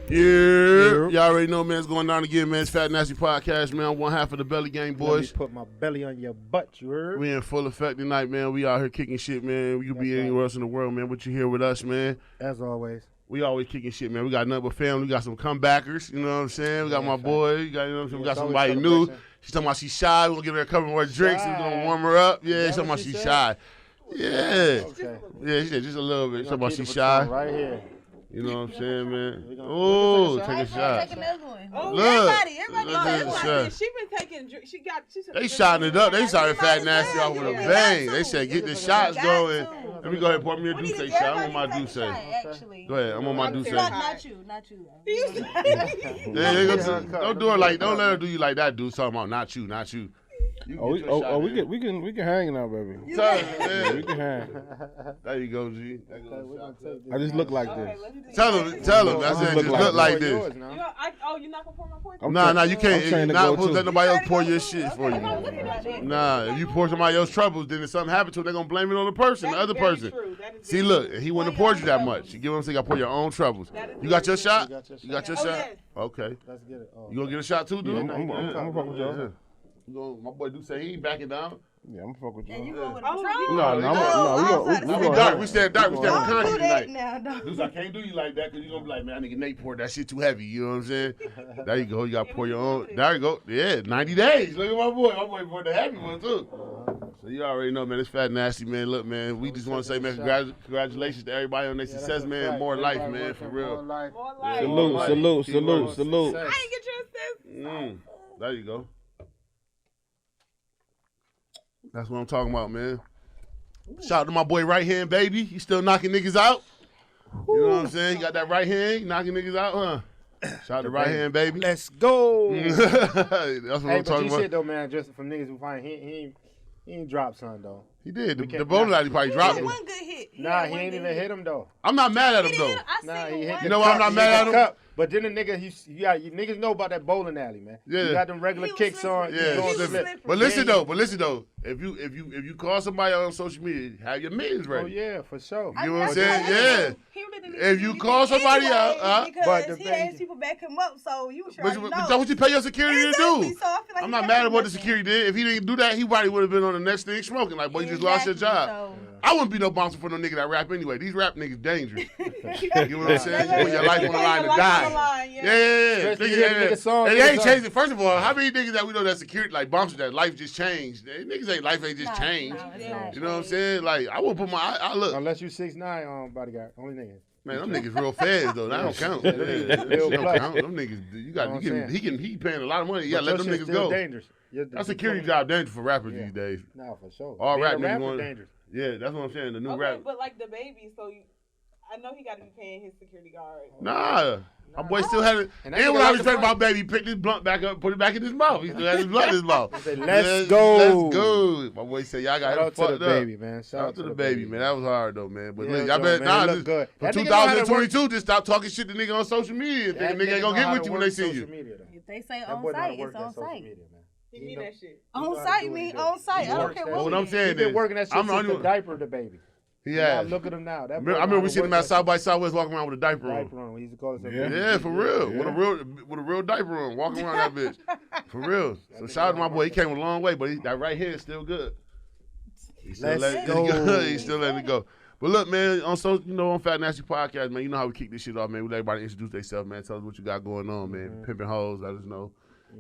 Yeah, y'all already know, man. It's going down again, man. It's Fat Nasty Podcast, man. I'm one half of the Belly Gang boys. Let me put my belly on your butt, you heard? We in full effect tonight, man. We out here kicking shit, man. We could be anywhere else in the world, man. But you here with us, man. As always. We always kicking shit, man. We got nothing but family. We got some comebackers, you know what I'm saying? We got my boy. You know what I'm saying? We got somebody new. She's talking about she's shy. We're going to give her a couple more drinks. We're going to warm her up. Yeah, she's talking about she's shy. Yeah. Okay. Yeah, she said just a little bit. She's talking about she's shy. Right here. You know what I'm saying, man? Oh, take a shot. Take another one. Oh, Look. everybody. She been taking. They shotting it up. They started Fat Nasty off with a bang. They said get the shots going. Let me go ahead and pour me a Duece shot. I'm on my Duece. Go ahead. I'm on my Duece. Not you. Don't do it like. Don't let her do you like that, dude. Talking about not you. We can hang now, baby. Tell him, man. We can hang. There you go, G. I just look like this. Tell him. I said just look like this. You're not gonna pour my poison? Nah, you can't. Not let nobody else pour your shit for you. Nah, if you pour somebody else's troubles, then if something happens to it, they're gonna blame it on the person, the other person. See, look, he wouldn't have poured you that much. You give him, say, you gotta pour your own troubles. You got your shot? You got your shot? Okay. Let's get it. You gonna get a shot too, dude? I'm gonna fuck with y'all. My boy do say he ain't backing down. Yeah, I'm gonna fuck with you. And you going with Oh, Patron? We dark. We stand dark. We stand with Kanye tonight. Now, Dude, I can't do you like that because you're gonna be like, man, I nigga Nate poured that shit too heavy. You know what I'm saying? There you go. You gotta pour your own. There you go. Yeah, 90 days. Look at my boy. My boy poured the heavy one too. So you already know, man. It's Fat Nasty, man. Look, man. We just want to say, man, congratulations to everybody on their success, man. More life, man, for real. Salute. I ain't get your assist. There you go. That's what I'm talking about, man. Shout out to my boy right hand, baby. He still knocking niggas out. You know what I'm saying? He got that right hand, knocking niggas out, huh? Shout out to right hand, baby. Let's go. That's what I'm talking about. Shit though, man. Just from niggas who find he ain't dropped something though. He did. The bowling alley probably dropped him. One good hit. Nah, he ain't even hit him though. I'm not mad at him though. Nah, he hit. You know why I'm not mad at him? But then the nigga, you niggas know about that bowling alley, man. Yeah. You got them regular kicks on. Yeah. But listen though. If you call somebody on social media, have your millions ready. Oh yeah, for sure. You know what I'm saying? Yeah. If you call somebody out, because he has people back him up, so you sure but that's what you pay your security to do. So I feel like I'm not mad at what the security did. If he didn't do that, he probably would have been on the next thing smoking. Like, boy, you just lost your job. So. I wouldn't be no bouncer for no nigga that rap anyway. These rap niggas dangerous. You know what I'm saying? You put your life on the line to die. Yeah. They ain't changing. First of all, how many niggas that we know that security, like bouncers, that life just changed? Niggas ain't life ain't just changed. You know what I'm saying? Like, I wouldn't put I look. Unless you 6'9", bodyguard, only nigga. Man, them niggas real fast though. That don't count. That don't count. Them niggas, he paying a lot of money. You gotta let them niggas go. Dangerous. That security job dangerous for rappers these days. No, for sure. All rap niggas want dangerous. Yeah, that's what I'm saying. The new rap. But like the baby, so I know he got to be paying his security guard. Nah. My boy still had it. And when I respect my baby, he picked his blunt back up, put it back in his mouth. He still had his blunt in his mouth. Let's go. My boy said, y'all got him fucked up. Shout out to the baby, man. Shout out to the baby, man. That was hard, though, man. But look, I bet, for 2022, just stop talking shit to nigga on social media. Think a nigga ain't gonna get with you when they see you. If they say on site, it's on site. He mean that shit. On site mean on site. I don't care what I'm saying. He been working that shit since the diaper of the baby. Yeah. Look at him now. I remember we seen him at South by Southwest walking around with a diaper on. We used to call it yeah, for real. Yeah. With a real diaper on, walking around that bitch. For real. So shout out to my boy. He came a long way, but that right here is still good. He's still letting it go. But look, man, on Fat Nasty Podcast, man, you know how we kick this shit off, man. We let everybody introduce themselves, man. Tell us what you got going on, man. Pimping hoes, let us know.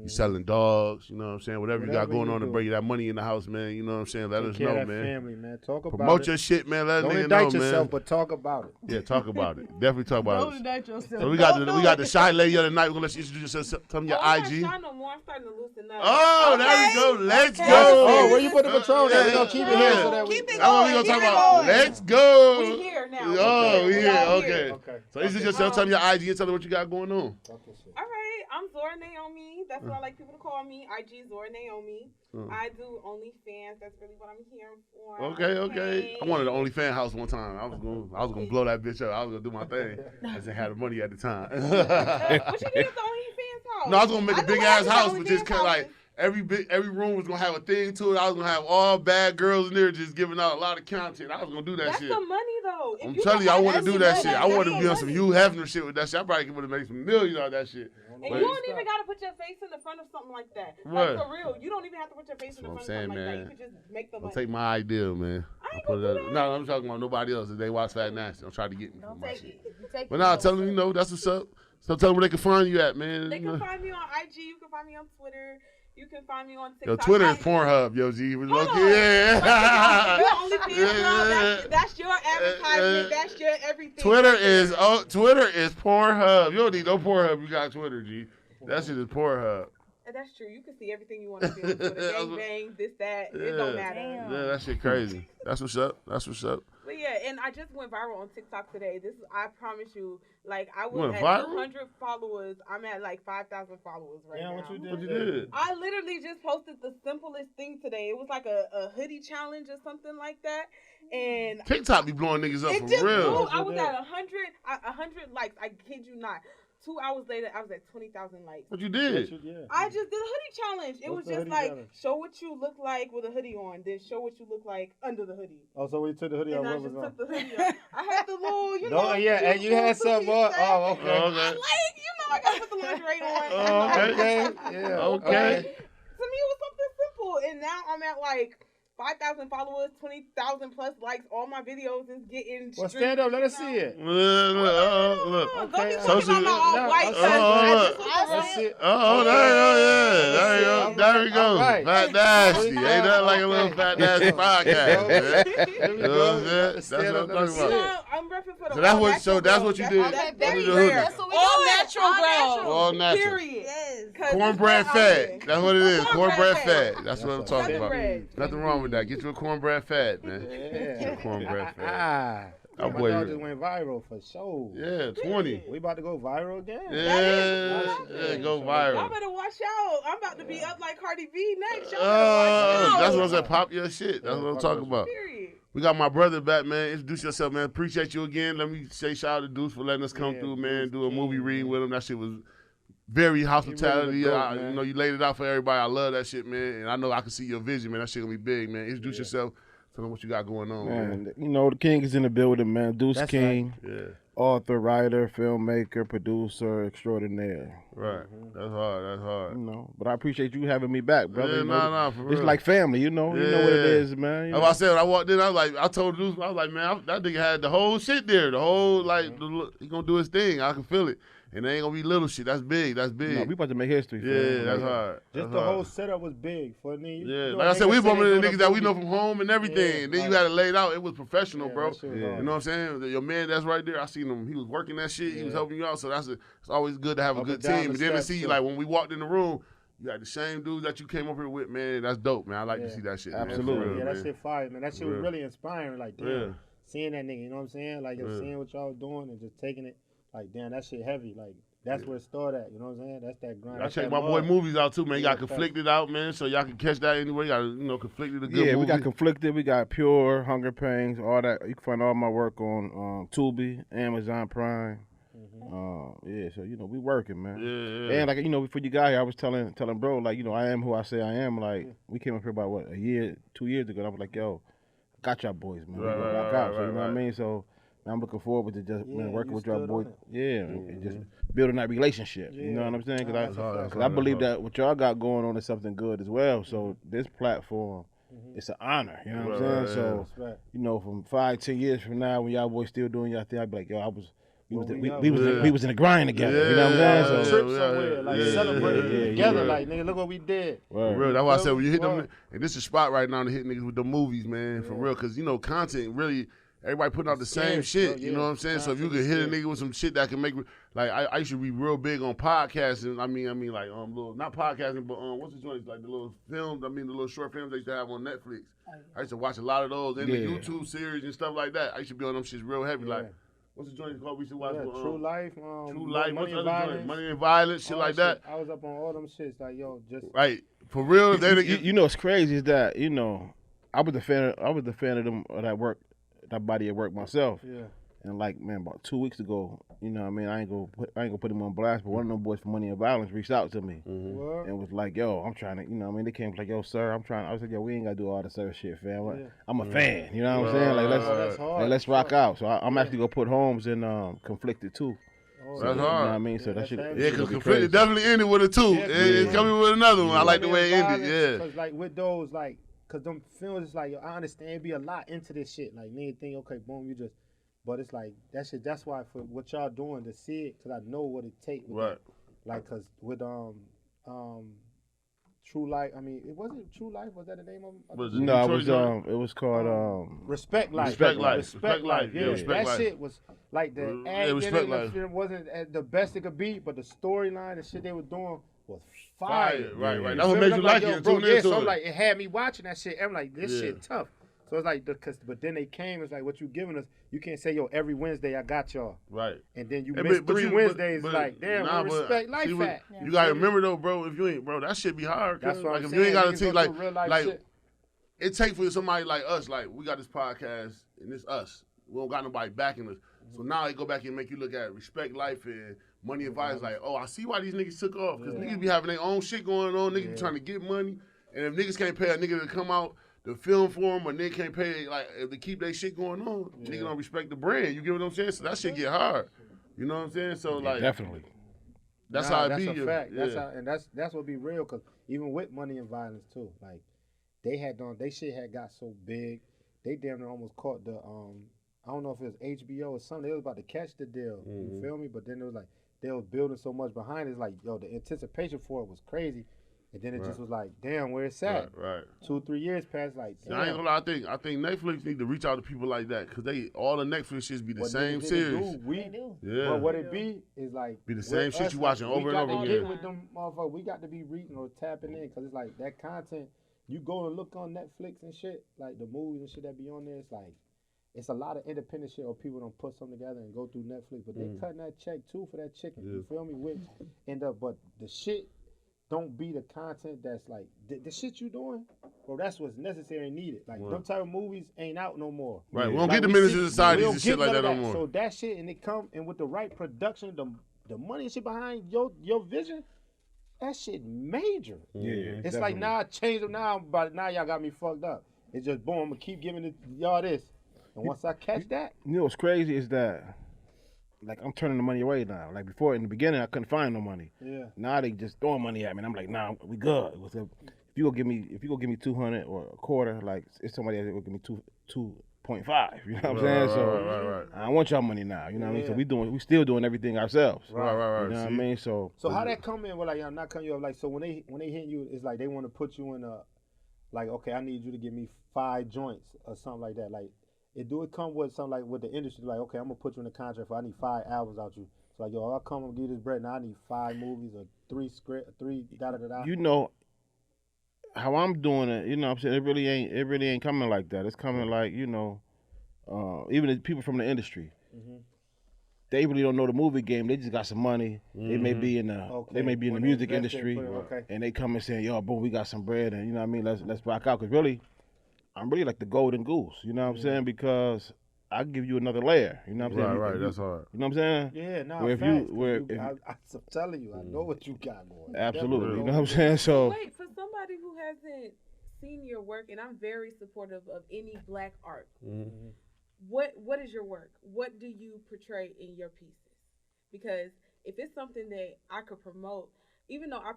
You selling dogs, you know what I'm saying? Whatever you got going on to bring you that money in the house, man. You know what I'm saying? Let us know, man. Family, man. Talk about Promote your shit, man. Let Don't nigga indict know, yourself, man. but talk about it. Yeah, talk about it. Definitely talk about Don't indict yourself. So we got the shy lady the other night. We're gonna let you introduce yourself. Tell them your IG. I'm not shy no more. I'm starting to loosen up. Oh, there we go. Let's go. Oh, where you put the Patron at? We're gonna keep it here so that we keep it That's what we gonna talk about. Let's go. We here now. Oh, we here. Okay. Okay. So introduce yourself. Tell them your IG and tell them what you got going on. All right, I'm Zora Naomii. That's what I like people to call me. IG Zora Naomii. I do OnlyFans. That's really what I'm here for. Okay. I wanted an OnlyFans house one time. I was gonna blow that bitch up. I was gonna do my thing. I just had the money at the time. What you did with the OnlyFans house? No, I was gonna make a big ass house, but just kind of like every room was gonna have a thing to it. I was gonna have all bad girls in there just giving out a lot of content. I was gonna do that That's shit. the money though. I'm telling you, I want to do that shit. I want to be on some money. Hugh Hefner shit with that shit. I probably would have made some millions out of that shit. And you don't even gotta put your face in the front of something like that. Right. Like for real, you don't even have to put your face in the front of something like that. You could just make the I'll money. take my idea, man. I ain't I'll gonna do that. No, I'm talking about nobody else. If they watch Fat Nasty, I'm trying to get me Don't from my take shit. it. You take But it. nah, tell them, that's what's up. So tell them where they can find you at, man. They can find me on IG. You can find me on Twitter. You can find me on Yo, TikTok. Twitter is Pornhub, yo, G. Hold Okay, on. yeah. Your OnlyFans, that's your advertisement. That's your everything. Twitter is Pornhub. You don't need no Pornhub. You got Twitter, G. That shit is Pornhub. And that's true. You can see everything you want to see on Twitter. Gang bang, this, that. It don't matter. Damn. Yeah, that shit crazy. That's what's up. That's what's up. But yeah, and I just went viral on TikTok today. I promise you, like I was Went at viral? 200 followers. I'm at like 5,000 followers right now. What you did? What you did? I literally just posted the simplest thing today. It was like a hoodie challenge or something like that. And TikTok be blowing niggas up it for just real. blew. I was at 100 likes. I kid you not. 2 hours later, I was at 20,000 likes. What you did? I just did a hoodie challenge. It What's was the just hoodie like, challenge? show what you look like with a hoodie on, then show what you look like under the hoodie. Oh, so we took the hoodie off. And I What just was on? took the hoodie off. I had the little, you No, know. yeah, and you had some more. Oh, okay. Okay. Like, you know, I gotta put the lingerie on. Oh, okay. Yeah. Okay. To me, it was something simple. And now I'm at like 5,000 followers, 20,000 plus likes. All my videos is getting. Well, stand up. Let us see it. Look. Don't Okay, be so talking about my all no, white. Let's see it. Oh, there you go. There we go. All right. Fat Nasty. Ain't nothing like a little Fat Nasty podcast, man. There we You know go. what I'm saying? That's what Stand I'm up, let talking us see about. it. No, I'm repping for the So that's all what- natural so that's girl. what you did? That's Very the rare. hoodie. That's what we All do. natural All girl. natural. All natural. Period. Yes. 'Cause Cornbread it's out there. fat. That's what it is. Cornbread fat. That's what I'm That's talking Nothing about. bread. Nothing wrong with that. Get you a cornbread fat, man. Yeah. Cornbread fat. Ah. That My boy- dog just went viral for sure. Yeah, 20. We about to go viral again. Yeah, go Y'all viral. better watch out. I'm about to be up like Cardi B next. Y'all better watch out. That's what I'm saying. Pop your shit. That's what I'm talking about. Period. We got my brother back, man. Introduce yourself, man. Appreciate you again. Let me say shout out to Duece for letting us come Yeah, through, man. Duece Do a movie King, reading man. with him. That shit was very hospitality. the goat, I- man. you know, you laid it out for everybody. I love that shit, man. And I know I can see your vision, man. That shit gonna be big, man. Introduce yourself. Tell them what you got going on, man. Man, you know, the king is in the building, man. Duece That's King, Yeah, author, writer, filmmaker, producer, extraordinaire. right. That's hard. That's hard. You know, but I appreciate you having me back, brother. Yeah, You know, nah, for real. it's like family, you know. You know what it Yeah. is, man. You That's know? what I said when I walked in. I was like, I told Duce, I was like, man, that nigga had the whole shit there. The whole, like, he gonna do his thing. I can feel it. And it ain't gonna be little shit. That's big. That's big. No, we about to make history. Yeah, fam. that's hard. Just That's the hard. whole setup was big for me. Yeah, like I said, we bumping into the niggas that we know from home and everything. Yeah, and then you like- had it laid out. It was professional, bro. that shit was Yeah. hard. You know what I'm saying? Your man that's right there, I seen him. He was working that shit. He was helping you out. So it's always good to have a Up good and down team. the And then to steps, see, too. like, when we walked in the room, you got the same dudes that you came up here with, man. That's dope, man. I like to Yeah. see that shit. Absolutely. Man, for real, Yeah, that man. shit fire, man. That shit was Real. really inspiring. Like, damn, Yeah. seeing that nigga, you know what I'm saying? Like, Yeah. seeing what y'all doing and just taking it, like, damn, that shit heavy. Like, that's where it started at, you know what I'm saying? That's that grind. I That's check that my boy love. movies out too, man. You Yeah, got Conflicted out, man, so y'all can catch that anywhere. You got, Conflicted, a good Yeah, movie. we got Conflicted, we got Pure, Hunger Pangs, all that. You can find all my work on Tubi, Amazon Prime. Yeah, so we working, man. Yeah. And like before you got here, I was telling bro, like I am who I say I am. Like we came up here about 2 years ago. And I was like, yo, got y'all boys, man. Right, We gonna right, rock right, out. So you know right, what I mean. So I'm looking forward to just Yeah, working you with y'all stood boys. on it. Yeah, and just building that relationship. You know what I'm saying? Nah, Because that's I believe that what y'all got going on is something good as well. So this platform, it's an honor. You know what I'm saying? Right, So That's right. from 5-10 years from now, when y'all boys still doing y'all thing, I'd be like, yo, we was Yeah. in the grind together. You know what I'm saying? So Trip somewhere, like celebrating yeah, together, yeah. like, nigga, look what we did. For real. That's why I said when you hit them, Word. and this is a spot right now to hit niggas with the movies, man, for real. Because, content really, everybody putting out the same Scarce, shit. bro, You know yeah. what I'm saying? So if you Content could hit a is nigga with some shit that can make, like, I used to be real big on podcasting. I mean, like, little, not podcasting, but, what's the joint? Like the little films, the little short films they used to have on Netflix. I used to watch a lot of those, and the Yeah. YouTube series and stuff like that. I used to be on them shits real heavy. Yeah. Like, what's the joint called we used to watch? Yeah, with, True Life, True Life, Money what's the and other joint? Violence. Money and Violence, shit all like that. I was up on all them shits, like, yo, just Right. For real, what's crazy is that I was a fan of them of that body of work myself. yeah. And like, man, about 2 weeks ago, you know what I mean, I ain't gonna put him on blast, but one of them boys from Money and Violence reached out to me and was like, yo, I'm trying to, you know what I mean, they came like, yo, sir, I was like, yo, we ain't gotta do all the sir shit, fam. I'm a fan, you know what I'm saying? Like, let's rock out. So I'm actually gonna put Holmes in Conflicted too. That's You hard. know what I mean? So that shit. Yeah, because Conflicted definitely ended with a 2. It's coming with another one. I like the way it ended. Yeah. Because like with those, like, because them films, it's like, yo, I understand it be a lot into this shit. Like, nigga think, okay, boom, you just. But it's like that shit. That's why for what y'all doing to see it, cause I know what it takes. Right. Like, cause with True Life. I mean, it wasn't True Life. Was that the name of it? No, it was called Respect Life. Respect Life. Respect Life. Yeah, Respect that Life. shit was like the Respect Life. film wasn't at the best it could be, but the storyline and shit they were doing was fire. Right. That's what made you like it. Bro, yeah, so I'm like, it had me watching that shit. I'm like, this shit tough. So it's like, but then they came, it's like, what you giving us, you can't say, yo, every Wednesday I got y'all. Right. And then you miss 3 Wednesdays, like, damn, respect life at. You gotta remember though, bro, if you ain't, bro, that shit be hard. That's what like, I'm if saying. you ain't gotta Niggas take, like shit. It take for somebody like us, like, we got this podcast, and it's us. We don't got nobody backing us. So now they go back and make you look at Respect Life and Money Advice, like, oh, I see why these niggas took off. Because niggas be having their own shit going on. Niggas be trying to get money. And if niggas can't pay a nigga to come out to film for them, or nigga can't pay, like, if they keep their shit going on, nigga don't respect the brand. You get what I'm saying? So that shit get hard. You know what I'm saying? So, like. Definitely. That's how it be. That's a fact. That's what be real, because even with Money and Violence, too, like, they shit had got so big, they damn near almost caught the, I don't know if it was HBO or something. They was about to catch the deal. You feel me? But then it was like they was building so much behind it. It's like, yo, the anticipation for it was crazy. And then it just was like, damn, where it's at. Right. 2 3 years passed, like, damn. I ain't gonna lie, I think Netflix need to reach out to people like that, because all the Netflix shits be the same series. They do. Yeah. But what it be is like, Be the same shit you watching over and over again. again. With them motherfuckers, we got to be reading or tapping in, because it's like that content. You go and look on Netflix and shit, like the movies and shit that be on there. It's like, it's a lot of independent shit, or people don't put something together and go through Netflix, but they cutting that check too for that chicken. You feel me? Which end up, but the shit don't be the content that's like the shit you doing, bro. That's what's necessary and needed. Like them type of movies ain't out no more. Right. We don't get the Menace to Society and shit like that no more. So that shit, and it come and with the right production, the money and shit behind your vision, that shit major. Yeah. It's definitely. like, now I changed them now, but now y'all got me fucked up. It's just boom, I'm gonna keep giving y'all this. And once I catch that, You know what's crazy is that, like, I'm turning the money away now. Like, before, in the beginning, I couldn't find no money. yeah, Now they just throwing money at me, and I'm like, nah, we good. If you go give me 200 or a quarter, like, it's somebody else that will give me 2.5. You know what I'm saying? Right. I don't want y'all money now. You know what I mean? So Yeah. we still doing everything ourselves. Right. You know what I See? mean? So So how that come in? Well, like, I'm not cutting you off. Like, so when they hitting you, it's like they want to put you in a, like, okay, I need you to give me 5 joints or something like that. Like, it come with something like with the industry, like, okay, I'm gonna put you in a contract for, I need 5 albums out you. So like, yo, I'll come and give you this bread. Now I need 5 movies or 3 script, 3 da da da da. you know how I'm doing it. You know what I'm saying? It really ain't coming like that. It's coming like, you know, even the people from the industry. They really don't know the movie game. They just got some money. They may be in the music industry, and they come and say, "Yo, boom, we got some bread," and you know what I mean. Let's rock out. Cause really, I'm really like the golden goose. You know what I'm saying? Because I give you another layer. You know what I'm saying? Right. That's hard. You know what I'm saying? Yeah, no, Where if I'm telling you, I know what you got going. Absolutely. You know what I'm saying? So Wait, for somebody who hasn't seen your work, and I'm very supportive of any Black art. What is your work? What do you portray in your pieces? Because if it's something that I could promote, even though I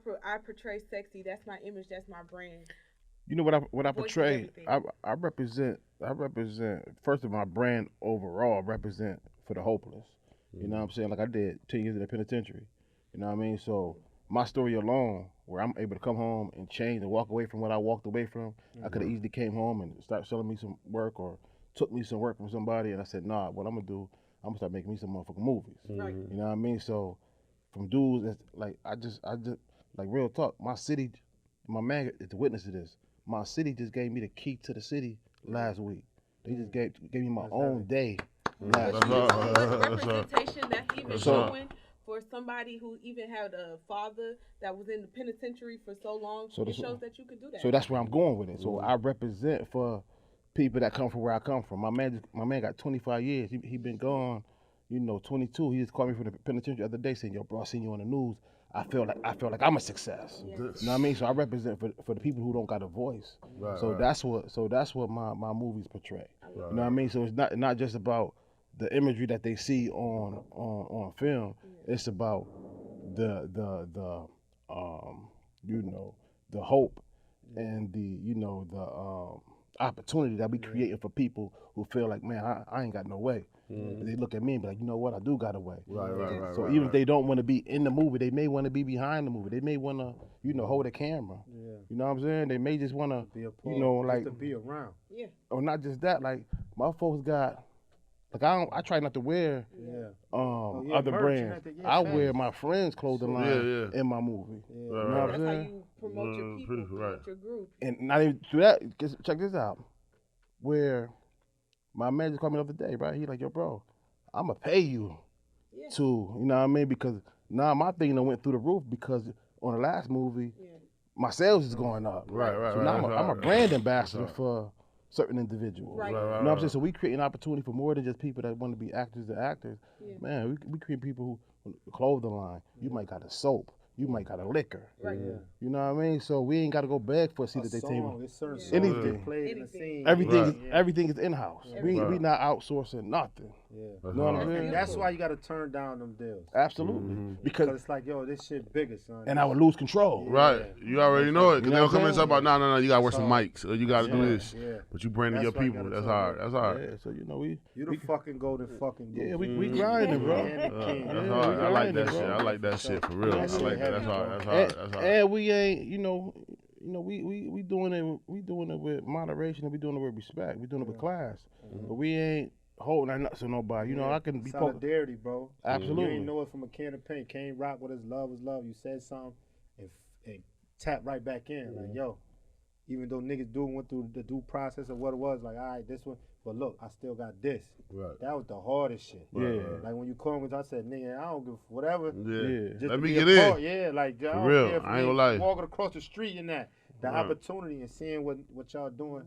portray sexy, that's my image, that's my brand. you know what I Voice portray? everything. I represent first of all, my brand overall represent for the hopeless. You know what I'm saying? Like, I did 10 years in the penitentiary. You know what I mean? So my story alone, where I'm able to come home and change and walk away from what I walked away from, I could have easily came home and started selling me some work or took me some work from somebody, and I said, nah, what I'm gonna do, I'm gonna start making me some motherfucking movies. Right. You know what I mean? So from dudes that's like, I just like, real talk, my city, my man is the witness to this. My city just gave me the key to the city last week. They just gave me my own day last week. What representation that's even So- showing for somebody who even had a father that was in the penitentiary for so long, So it this- shows that you can do that. So that's where I'm going with it. So I represent for people that come from where I come from. My man got 25 years. He been gone, 22. He just called me from the penitentiary the other day saying, "Yo, bro, I seen you on the news. I feel like I'm a success." Yes. You know what I mean? So I represent for the people who don't got a voice. Right, So right. that's what my movies portray. Right, You know what I mean? So it's not just about the imagery that they see on film. It's about the the hope and the opportunity that we creating for people who feel like, man, I ain't got no way. And they look at me and be like, you know what, I do got a way. Right. So even if they don't want to be in the movie, they may want to be behind the movie. They may want to, hold a camera. Yeah. You know what I'm saying? They may just want to, Be a part, like, to be around. Yeah. or not just that. Like my folks got, like I try not to wear Yeah. other merch, brands. I wear my friends' clothing line Yeah. in my movie. Yeah. You know what I'm That's how saying? you promote your people, promote your group. And not even through that. Check this out. Where my man just called me the other day, right? He like, yo, bro, I'ma pay you to, you know what I mean? Because now my thing done went through the roof because on the last movie, my sales is going up. Right. So now I'm a brand ambassador for certain individuals. Right. You know what I'm saying? So we create an opportunity for more than just people that want to be actors and actors. Yeah. Man, we create people who clothing line. You might got a soap. You might got a liquor. Right. Yeah. You know what I mean? So we ain't got to go beg for a seat at their table. It's certain songs Anything. that played in the scene. Everything is in house. We not outsourcing nothing. Yeah. You know what I'm saying? And that's why you got to turn down them deals. Absolutely. Because Because it's like, yo, this shit bigger, son. and I would lose control. Right. You already know it. Because You know they'll what come in I'm and talk about, no, you got to wear some So- mics. Or you got to do this. Yeah. But you branding your That's why you people. gotta That's tell hard. them. That's hard. Yeah, so we You the fucking golden fucking yeah, goose. we grinding, bro. And the king. That's Yeah, hard. we I like that grinding, shit. bro. I like that shit for real. I That shit like that. That's heavy, hard. bro. That's hard. That's hard. And we ain't, we doing it with moderation and we doing it with respect. We doing it with class. But we ain't holding our nuts on nobody. You know, I can be solidarity, bro. Absolutely. You ain't know it from a can of paint. Can't rock with us. Love is love. You said something and tap right back in. Like, yo, even though niggas went through the due process of what it was, like, all right, this one, but look, I still got this. Right. That was the hardest shit. Yeah. Like when you called me, I said, nigga, I don't give whatever. Yeah. Just Let to me be get a in. part. Yeah, like, I don't real. care if I ain't we gonna lie. walking across the street and that. The Right. opportunity and seeing what y'all doing,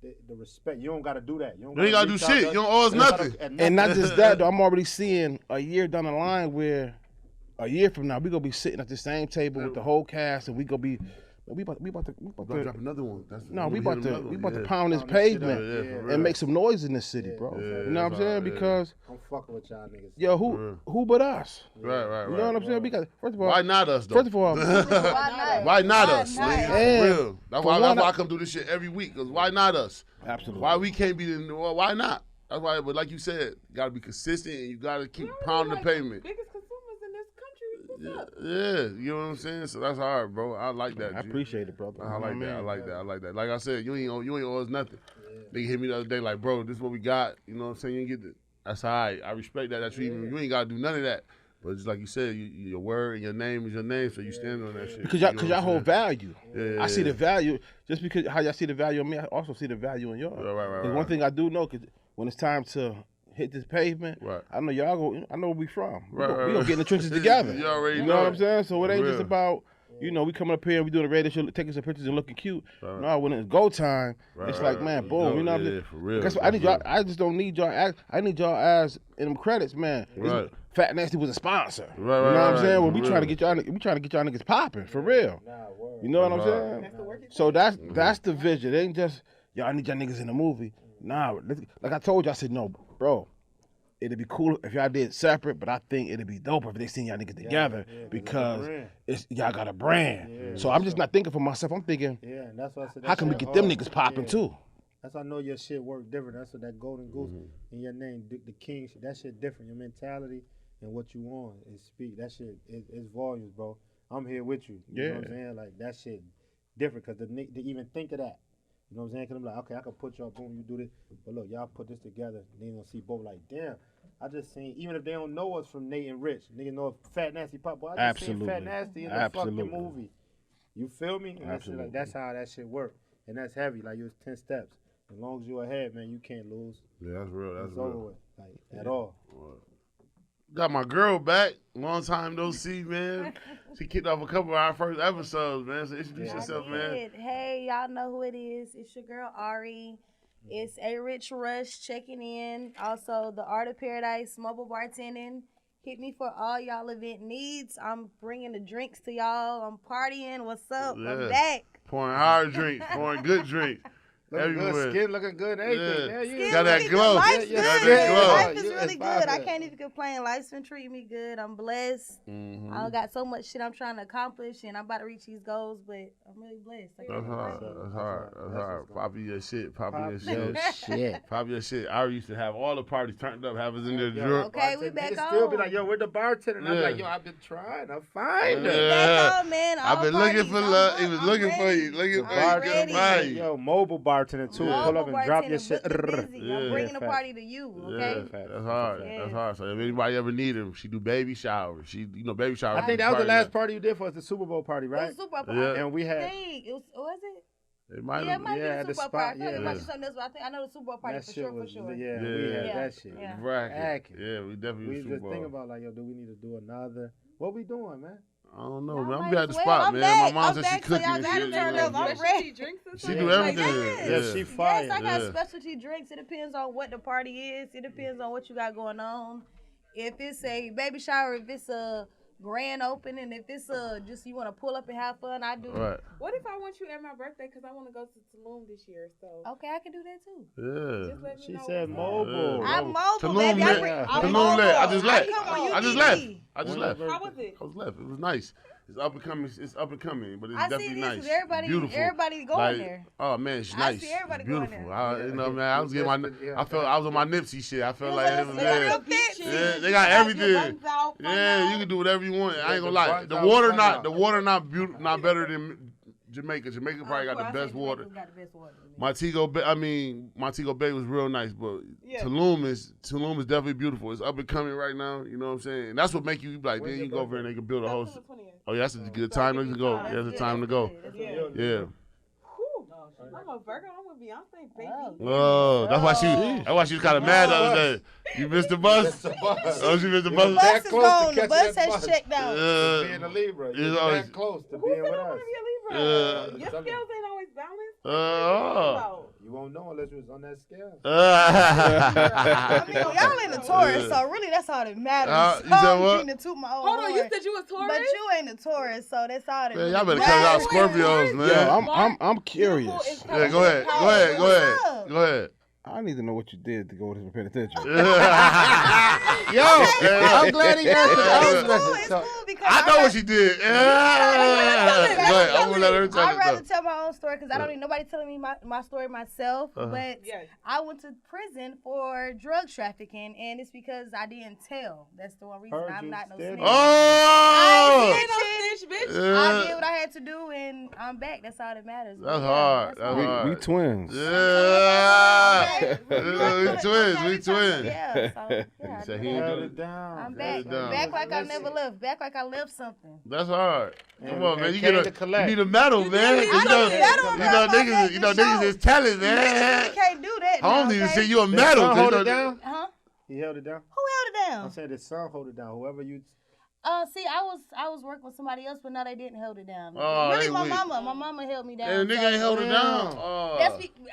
the respect. You don't got to do that. You You ain't got to do reach out shit. us. You don't owe us You don't gotta- nothing. And not just that, though, I'm already seeing a year down the line where a year from now we gonna be sitting at the same table with the whole cast and we about to We about to drop another one. we about to pound this Pound this shit pavement up. Yeah, for real. and make some noise in this city, bro. Yeah, You know what I'm that's saying? hard, yeah. Because I'm fucking with y'all niggas. yo, who but us? Right. You know what I'm saying? Because first of all, Why not us, though? first of all, Why not? Why not Why us? not? Nigga? And For real. That's for why one, I come do this shit every week. Cause why not us? absolutely. Why we can't be the? Why not? That's why. But like you said, you gotta be consistent and you gotta keep pounding the pavement. Biggest consumers in this country. What's up? Yeah, you know what I'm saying. So that's hard, bro. I like that. I G. appreciate it, brother. I You know like what that. I mean? like that. Like I said, you ain't owe us nothing. Nigga hit me the other day like, bro, this is what we got. You know what I'm saying? You ain't get the. That's all right. I respect that. That's you ain't gotta do none of that. But just like you said, your word and your name is your name, so you stand on that shit. Because You know y'all what I'm hold value. Yeah, I see yeah. the value. Just because how y'all see the value in me, I also see the value in y'all. Right. 'Cause one thing I do know, because when it's time to hit this pavement, Right. I know y'all go. I know where we from. We Right, gonna right. get in the trenches together. You already You know know what it. I'm saying? So it ain't For just real. about we coming up here and we doing a radio show, taking some pictures and looking cute. Right. No, when it's go time, it's like man, boom. You know what I'm Yeah, saying? for real. Guess what? I need That's y'all. I just don't need y'all. I need y'all as in them credits, man. Right. Fat Nasty was a sponsor. Right, You know what I'm right, saying? Well, for we real. trying to get y'all. We trying to get y'all niggas popping for real. Nah, word. You know what I'm Right. saying? That's the work. So that's the vision. It ain't just y'all need y'all niggas in the movie. Nah, like I told you, I said no, bro. It'd be cool if y'all did separate, but I think it'd be dope if they seen y'all niggas together because it's y'all got a brand. Yeah. So I'm just not thinking for myself. I'm thinking, Yeah, and that's why I said. how can we get them niggas popping too? That's why I know your shit work different. That's what that golden goose in your name, the king. That shit different. Your mentality and what you want is speak. That shit is volumes, bro. I'm here with you. You know what I'm saying? Like that shit different because to even think of that. You know what I'm saying? Because I'm like, okay, I can put y'all, boom, you do this. But look, y'all put this together. Then you gonna see both like, damn. I just seen, even if they don't know us from Nate and Rich, nigga know Fat Nasty Pop, but I just seen Fat Nasty in the fucking movie. You feel me? And that shit, like, that's how that shit work. And that's heavy. Like, it was 10 steps. As long as you ahead, man, you can't lose. Yeah, that's real. That's It's over real. with. Like, at all. Got my girl back. Long time no see, man. She kicked off a couple of our first episodes, man. So introduce yourself, man. Hey, y'all know who it is. It's your girl Ari. It's A Rich Rush checking in. Also, the Art of Paradise mobile bartending. Hit me for all y'all event needs. I'm bringing the drinks to y'all. I'm partying. What's up? Yeah. I'm back. Pouring hard drinks, pouring good drinks. Looking Everywhere. good, skin looking good, and everything. Yeah. Yeah, Got that glow. Life's Yeah, good. got that glow. Life is You really inspired good. I that. can't even complain. Life's been treating me good. I'm blessed. I got so much shit I'm trying to accomplish, and I'm about to reach these goals, but I'm really blessed. I can't That's hard. complain. That's hard. That's hard. Pop your shit. Pop your Yo, shit. shit. Pop your shit. I used to have all the parties turned up, have us in there drunk. Okay, we back Niggas still be on. like, yo, where the bartender? And I'm Yeah. like, yo, I've been trying to find her. Back on, man. I've All been looking parties. for I'm love. up. He was I'm looking for ready. you. Looking for I'm you. ready. Right. Yo, mobile bartender too. Pull up and drop your shit. Busy. Yeah. I'm bringing the Fact. party to you, Yeah, okay? that's hard. Yeah. That's hard. So if anybody ever need him, she do baby showers. She, baby showers. I think that was the last party you did for us, the Super Bowl party, It right? was Super Bowl. Yeah. And we had Was it? It might Yeah, it might Yeah, be at the the Super Bowl spot, party. I feel like it yeah. might be something else, but I know the Super Bowl party that for shit sure, was for sure. yeah, we Yeah. had Yeah. that shit. Yeah. bracket. Acting. Yeah, we definitely We was just Super Bowl. think about like, yo, do we need to do another? What we doing, man? I don't know, Y'all man. I'm might be at the as well. spot, I'm man. back. My mom I'm said she back, so cooking y'all and gotta shit. turn you know. up. I'm Specialty ready. drinks or She something? do Like, everything. Yeah, she fire. Yes, I got Yeah. specialty drinks. It depends on what the party is. It depends on what you got going on. If it's a baby shower, if it's a grand opening, if it's a just you want to pull up and have fun, I do. Right. What if I want you at my birthday because I want to go to Tulum this year? So Okay, I can do that too. Yeah. just let me She know. said what's up. mobile. Yeah. I'm mobile, Tulum baby. lit. I'm Tulum mobile. lit. I just left. come when you I just need left. me. I just left. How was it? I was left. It was nice. It's up and coming. It's up and coming, but it's I see definitely this nice. because everybody going Like, there. oh man, it's I nice. see everybody It's going beautiful. there. You know, man. I was getting my. I felt I was on my Nipsey shit. I felt like it was They got there. real fancy. Yeah, they got everything. Yeah, you can do whatever you want. I ain't gonna lie. The water not beautiful, not better than Jamaica. Jamaica probably got the best water. Montego Bay was real nice, but Yeah. Tulum is definitely beautiful. It's up and coming right now. You know what I'm saying? And that's what make you be like, then you go over there and they can build a whole. October 20th. Oh, yeah, that's a good time to go. Yeah, that's a time to go. Yeah. Yeah. Whew. I'm a Virgo. I'm with Beyonce, baby. Oh, that's why she was kind of mad the other day. You missed the bus. Oh, she missed the The bus. bus That is close to gone. The catching bus that has bus. checked out. Being a Libra, it's you're always- that close to Who being said with I want us. to be a Libra? Uh, Your scales ain't always balanced. Oh. You won't know unless you was on that scale. I mean, y'all in the Taurus, so really that's all that matters. You said I'm what? getting to toot my own Hold on, you horn. said you was Taurus? But you ain't a Taurus, so that's all that Man, really y'all better matters. cut out Scorpios, man. Yo, I'm curious. Yeah, go ahead. What's up? Go ahead. I need to know what you did to go to the penitentiary. Yo, I'm glad he asked It's that. cool, it's cool because I know what she did. Go ahead. I'm gonna let her tell I'd it rather though. tell my own story because I don't need nobody telling me my story myself. But Yes. I went to prison for drug trafficking, and it's because I didn't tell. That's the one reason. Heard I'm you not no steady. snitch. Oh! Ain't no snitch, bitch. I did what I had to do, and I'm back. That's all that matters. That's hard. That's we, hard. we twins. Yeah. Okay. We twins. We twins. Yeah, so, yeah, I said did he that. ain't Held do it down. I'm Held back. it down. Back like I never left. Back like I left something. That's hard. And- Come on, man. and You came get to a collect. you need a medal, man. I You don't know, need a medal, you bro. know, My niggas, back you know, is niggas short. is talent, You man. can't do that. I don't now, even okay? see you a Did medal. son 'cause hold you it know- down? Huh? He held it down. Who held it I down? said his son hold it down. Whoever you. See, I was working with somebody else, but no, they didn't hold it down. Oh, really, they my weak. mama held me down. And the nigga so- ain't held it down. Oh.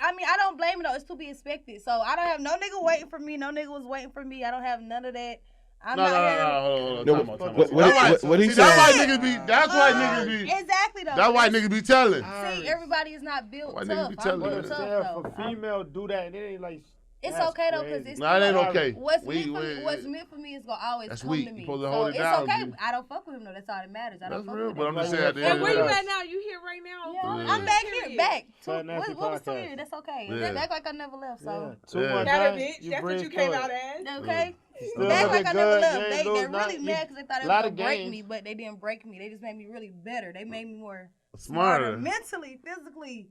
I mean, I don't blame it though. It's to be expected. So I don't have no nigga waiting for me. No nigga was waiting for me. I don't have none of that. I'm No, not here. hold No, on. what he See, that's why saying? niggas be. That's why niggas be. Exactly though. That's why niggas be telling. See, everybody is not built Why tough. niggas be I'm telling built you But that? tough still, though. for female do that, and it ain't like. It's That's okay though, crazy. cause it's Nah, it ain't okay. What's We- meant for me is gonna always That's come weak. to me. You supposed to So hold it it's down, okay. G. I don't fuck with him though. That's all that matters. I don't That's fuck real, with but him. I'm just saying at the end And of where the you day. at now? You here right now? Yeah, I'm back here, back. Fat Nasty What was 2 podcast. years? That's okay. Yeah. Back like I never left. So Yeah. 2 Yeah. more Got a times, bitch. That's what bring you came through out it. as. okay. Still Back looking like I never good. left. You ain't They lose really nothing. mad because they thought they Lot was of gonna break games. me, but they didn't break me. They just made me really better. They made me more Smarter. mentally, physically.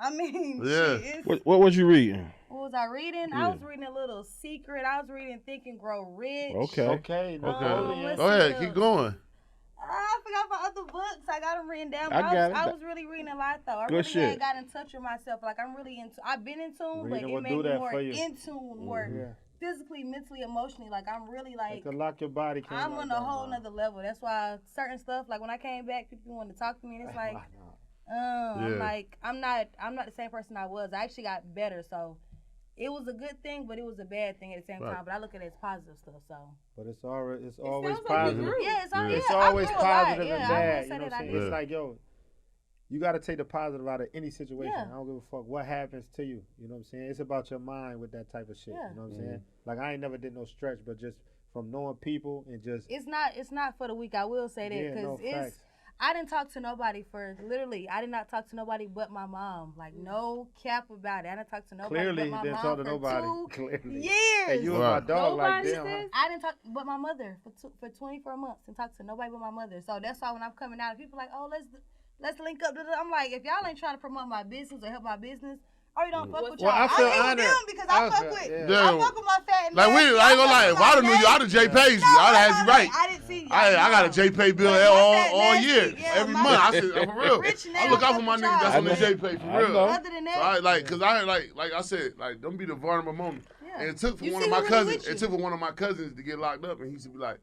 I mean, Yeah. shit, it's, What was you reading? what was I reading? I was reading a little secret. I was reading Think and Grow Rich. Okay. Okay. Napoleon. let's Go ahead, see. keep going. I forgot my other books. I got them written down. I But got it. I was really reading a lot though. I Good really shit. had got in touch with myself. Like I'm really into. I've been in tune, but Reading it will made do me that more for you. in tune, more Yeah. physically, mentally, emotionally. Like I'm really like. To lock your body. can't I'm lock on a that whole mind. nother level. That's why certain stuff, like when I came back, people wanted to talk to me, and it's like, I'm Yeah. like, I'm not the same person I was. I actually got better. So it was a good thing, but it was a bad thing at the same Right. time. But I look at it as positive stuff. So But it's always sounds like positive. you grew. yeah, It's I always grew a lot. positive Yeah, and I bad. will You say know what that I'm I saying? did. It's like, yo, you got to take the positive out of any situation. Yeah. I don't give a fuck what happens to you. You know what I'm saying? It's about your mind with that type of shit. Yeah. You know what I'm saying? Like, I ain't never did no stretch, but just from knowing people and just. It's not for the weak. I will say that Yeah, because no, facts. I didn't talk to nobody for literally. I did not talk to nobody but my mom. Like no cap about it. I didn't talk to nobody Clearly, but my didn't mom talk to for nobody. 2 Clearly. years. And you and my Right. dog like Nobody damn. says- I didn't talk but my mother for 24 months and talk to nobody but my mother. So that's why when I'm coming out, people like, oh, let's link up. I'm like, if y'all ain't trying to promote my business or help my business, or you don't fuck with y'all. Well, I feel ain't with honored. them because I fuck with. yeah. I fuck with my fat and Like we, nasty. I ain't gonna lie. fuck If with I'd have my knew you, I'd have nasty. J paid you. I'd have had you right. I didn't see. I got a J pay bill But my all fat year, nasty, yeah, every my month. I said for real. Rich I now, look out for fuck my with niggas that's y'all. on the J pay for I real. know. Other than that, So I like, cause I like I said, like don't be the vulnerable moment. Yeah. And it took for You one see of my who really cousins. with you. It took for one of my cousins to get locked up, and he used to be like,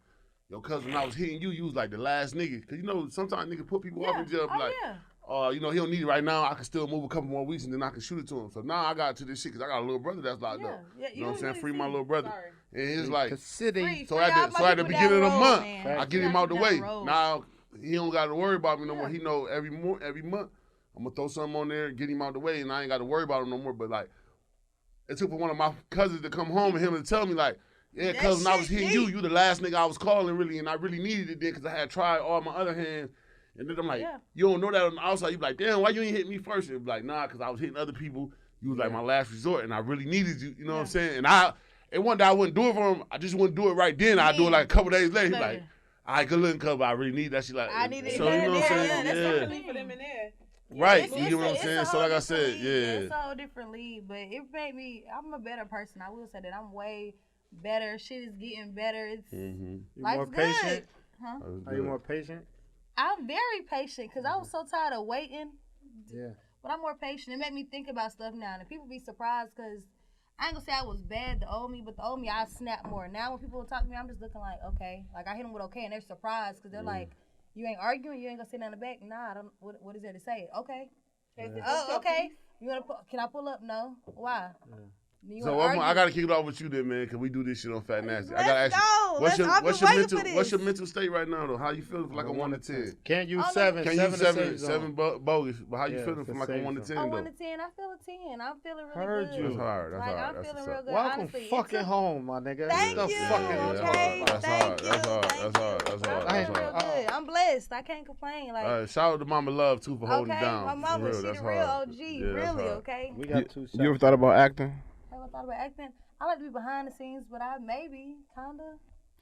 "Yo, cousin, when I was hitting you, you was like the last nigga." Cause you know sometimes niggas put people off in jail, be like, yeah. you know, he don't need it right now. I can still move a couple more weeks and then I can shoot it to him. So now I got to this shit because I got a little brother that's locked up. Yeah, You know what I'm saying? really Free my see. little brother. Sorry. And he's like, The city. Free, so free at all the, my so at the people beginning of the down month, man. I get Free him all out the people way. down road. Now he don't got to worry about me no more. Yeah. He know every month I'm gonna throw something on there and get him out the way, and I ain't got to worry about him no more. But like, it took for one of my cousins to come home and him to tell me like, yeah, That cousin, I was shit hitting deep. you the last nigga I was calling really, and I really needed it then because I had tried all my other hands. And then I'm like, Yeah. you don't know that on the outside. You be like, damn, why you ain't hit me first? And be like, nah, because I was hitting other people. You was like my last resort, and I really needed you. You know what I'm saying? And one day I wouldn't do it for him. I just wouldn't do it right then. I'd do it like a couple days later. He be like, all right, good looking, cuz, I really need that shit. Like, I need it. so you know what I'm saying? That's Yeah. definitely for them in there. Right. It's- You it's get what a- I'm it's a saying? So whole like I different said, league. yeah. It's a whole different league, but it made me. I'm a better person. I will say that I'm way better. Shit is getting better. It's You life's more good. patient? Huh? Are you more patient? I'm very patient because I was so tired of waiting. Yeah. But I'm more patient. It made me think about stuff now, and people be surprised because I ain't gonna say I was bad, the old me, but the old me I snap more. Now when people talk to me, I'm just looking like okay, like I hit them with okay, and they're surprised because they're like, you ain't arguing, you ain't gonna sit down the back. Nah, I don't. What is there to say? Okay. Oh, okay. You wanna? Can I pull up? No. Why? You So wanna I argue? gotta kick it off with you then, man, because we do this shit on Fat Nasty. I Let's gotta ask you, go. what's I've been waiting for what's this. your mental state right now though? How you feeling from like a 1 to 10? Can't use Oh, no. 7. Can you 7 use to seven save zone. seven bogus? But how you Yeah, feeling for from like a save 1 to zone. 10 I want though? a 10. I feel a 10. I'm feeling really Heard good. you. That's hard. That's Like, hard. I'm That's feeling what's real up. good. Welcome Honestly, fucking home, my nigga. Thank The you. fucking that's Okay. hard. That's Thank hard. you. That's hard. Thank That's hard. That's I'm hard. feeling That's real hard. good. I'm blessed. I can't complain. Like, All right, shout out to Mama Love too for holding okay, it down. my mama, For real, she that's the real hard. OG. Yeah, that's Really, hard. okay. We got 2 shots. You ever thought about acting? Have I thought about acting? I like to be behind the scenes, but I maybe, kinda.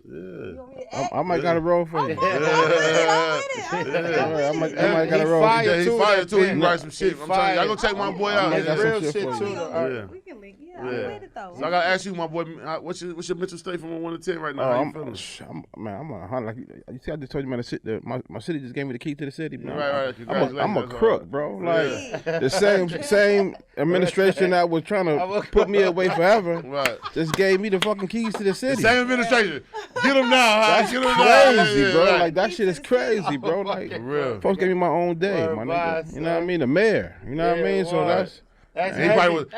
You Yeah. want me to act? I might got a role for you. I'm with it. I'm with it. I'm with it. I'm I with might it. got a He role. fired Yeah, he too, fired that too. He pen. write some shit. He I'm telling you, y'all fired. go check my boy I out. might It's got some real shit shit for too. you. though. Yeah. We can link. Yeah, Yeah. I'm with it though. So I gotta ask you, my boy, what's your mental state from a 1 to 10 right now? How you feeling? I'm a 100. Like you see, I just told you, man. My city just gave me the key to the city. Man. Right. Congratulations. I'm a That's crook, hard. bro. Yeah. Like the same administration that was trying to put me away forever Right. just gave me the fucking keys to the city. Same administration. Get him now, huh? That's Get him now. crazy, Yeah, bro. right. Like that shit is crazy, bro. Like For real. folks gave me my own day, my nigga. You know what I mean? The mayor. You know what I mean? So that's That's And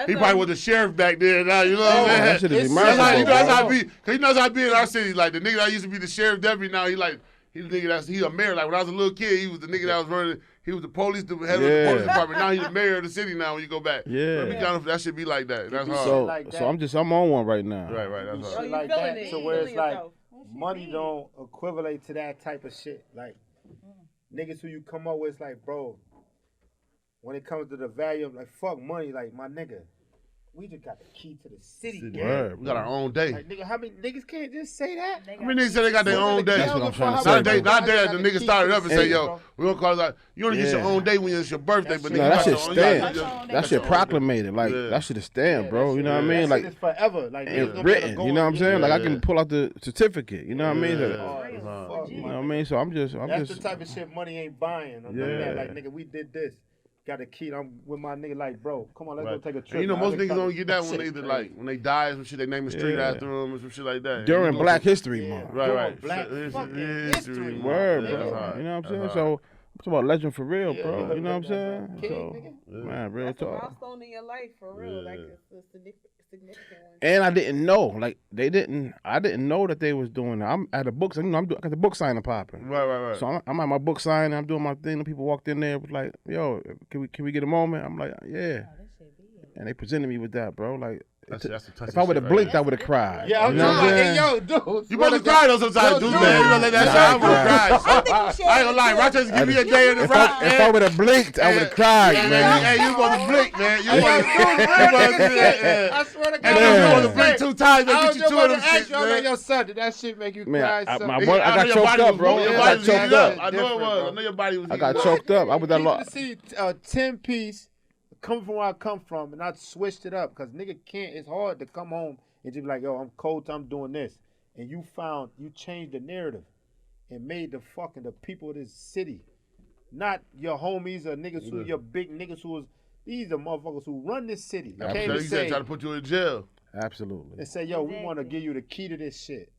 he probably was the sheriff back there. Now you know what I'm saying? that shit is That's how, immersive, you know, that's how bro. I be. Cause he knows how I be in our city. Like the nigga that used to be the sheriff deputy. Now he the nigga he a mayor. Like when I was a little kid, he was the nigga that was running. He was the police, the head of the police department. Now he's the mayor of the city. Now when you go back, Yeah. So it be kind of, that should be like that. That's hard. so like that. I'm on one right now. right. That's shit hard. you like feeling that it. to You where it's feeling like yourself. money don't equivalent to that type of shit. Like niggas who you come up with, it's like, bro, when it comes to the value of like fuck money, like my nigga, we just got the key to the city. gang. Word, We got our own day. Like nigga, how many niggas can't just say that? How many niggas say they got their own day? That's what I'm trying to say, Nowadays, bro. nowadays the niggas started up and say, yo, bro. we gonna call it out. You only get your Yeah. own day when it's your birthday, but No, nigga, that you shit got your own- stand. you got That shit your own day. proclamated. Like Yeah. that shit is stand, bro. You know what I That mean? shit Like is forever. Like niggas it's gonna be able to written. go You know what I'm and- saying? Like I Yeah. can pull out the certificate. You know what I mean? Yeah. Oh, fuck, You know man. what I mean? So I'm That's just. the type of shit money ain't buying. Or none of that. Yeah. Like nigga, we did this. Got a key. I'm with my nigga. Like, bro, come on, let's Right. go take a trip. And you know, man. most I just niggas got don't get that when shit they either crazy. like when they die or some shit. They name a street Yeah. after them or some shit like that. And During you go Black to- History Yeah. Month. Right. Black So, fucking history history month. Word, Yeah, bro. that's hard. You know what I'm saying? That's So hard. I'm talking about legend for real, Yeah, bro. You know what I'm that's saying? king, So nigga. man, real That's a talk. milestone in your life, for real. Yeah. Like, it's a significant one. And I didn't know, like I didn't know that they was doing that. I'm at the books, I got the book signing popping. Right. So I'm at my book signing, I'm doing my thing, and people walked in there was like, yo, can we get a moment? I'm like, yeah. And they presented me with that, bro. Like, if I would have blinked, I would have cried. Yeah, I'm talking hey, yo, dude. You supposed to cry though sometimes, dude, man. You gonna let that shit out, I would have cried. I ain't gonna lie, Rochester give me a day in the rock, man. If I would have blinked, I would have cried, man. Hey, you supposed to blink, man. You supposed to I swear to God. you supposed to blink 2 times, man. Get you 2 of them shit, I'm like, man. yo, son, did that shit make you cry? Man, son? I got choked up, bro. Your I body got was choked heated up. I know it was. I know your body was I got heated choked up. I was that Keep long. the city 10-piece, coming from where I come from, and I switched it up because nigga can't. It's hard to come home and just be like, yo, I'm cold, I'm doing this, and you changed the narrative and made the people of this city, not your homies or niggas who your big niggas who is. These are motherfuckers who run this city. Came to say, try to put you in jail. Absolutely. and say, yo, we want to give you the key to this shit.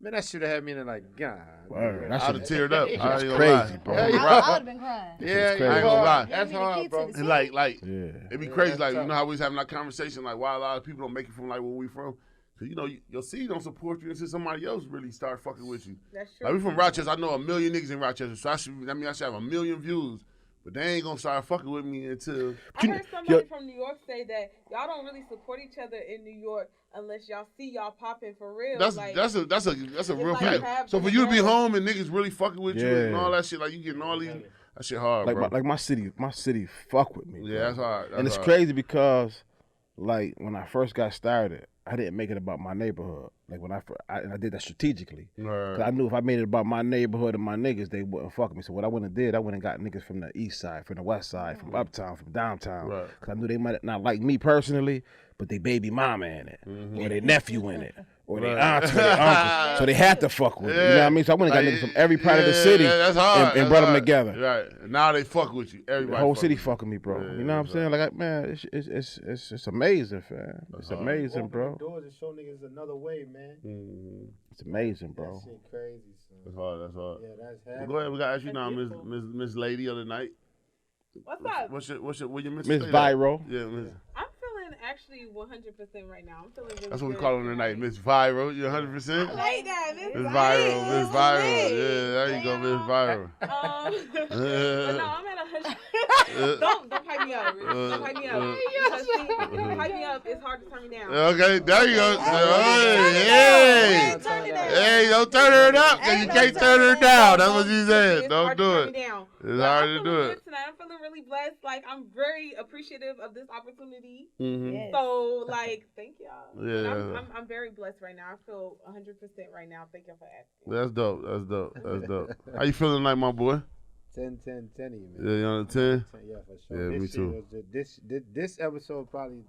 Man, that should have had me in like, God. Word. I'd have teared up. That's I ain't gonna crazy, lie. bro. I would have been crying. Yeah, crazy. I ain't gonna lie. That's hard, bro. And like, Yeah. it'd be Yeah, crazy. that's Like, you tough. know how we was having that conversation, like, why a lot of people don't make it from like where we from? Cause you know your city don't support you until somebody else really start fucking with you. That's true. Like we from Rochester, I know 1 million niggas in Rochester, so I should have 1 million views. But they ain't gonna start fucking with me until. I heard somebody from New York say that y'all don't really support each other in New York unless y'all see y'all popping for real. That's like, a real like fact. So for you to be home and niggas really fucking with you and Yeah. all that shit, like you getting all these, that shit hard, bro. Like my city fuck with me. Yeah, bro. that's hard. And it's crazy because, like, when I first got started, I didn't make it about my neighborhood. Like when I did that strategically. Right. Cause I knew if I made it about my neighborhood and my niggas, they wouldn't fuck with me. So what I went and did, I went and got niggas from the east side, from the west side, from uptown, from downtown. Right. Cause I knew they might not like me personally, but they baby mama in it, or their nephew in it, or their aunt, or their uncle. So they had to fuck with me. You know what I mean? So I went and got niggas from every part of the city that's hard. and brought them together. Right. Now they fuck with you. Everybody. The whole fuck city with fucking me, bro. Yeah, you know what I'm that's saying? Like, man, it's amazing, fam. It's amazing, Open bro. the doors and show niggas another way, man. you. It's amazing, bro. That shit crazy, son. That's hard. That's hard. Yeah, that's Well, happening. go ahead. We got to ask you now, Beautiful. Miss Lady of the Night. What's up? What's your what you Miss say that? Viral. Yeah, Miss. I'm feeling actually 100% right now. I'm feeling really That's what we good call her tonight, Miss Viral. You 100%? I like that. Miss Miss Viral. Viral. Miss Viral. Yeah, there you go, Miss Viral. But no, I'm at 100. Don't hype me up. Don't hype me up. Because see, if you hype me up, it's hard to turn me down. Okay, there you go. Hey, hey, don't turn her up because you can't turn her down. That's what she said. Don't do it. It's hard to do it. Tonight, I'm feeling really blessed. Like, I'm very appreciative of this opportunity. Mm-hmm. So, like, thank y'all. Yeah. I'm very blessed right now. I feel 100% right now. Thank y'all for asking. That's dope. That's dope. That's dope. How you feeling tonight, my boy? 10, 10, 10 man. Yeah, you on the 10? Yeah, for sure. Yeah, me This shit too. was this episode probably,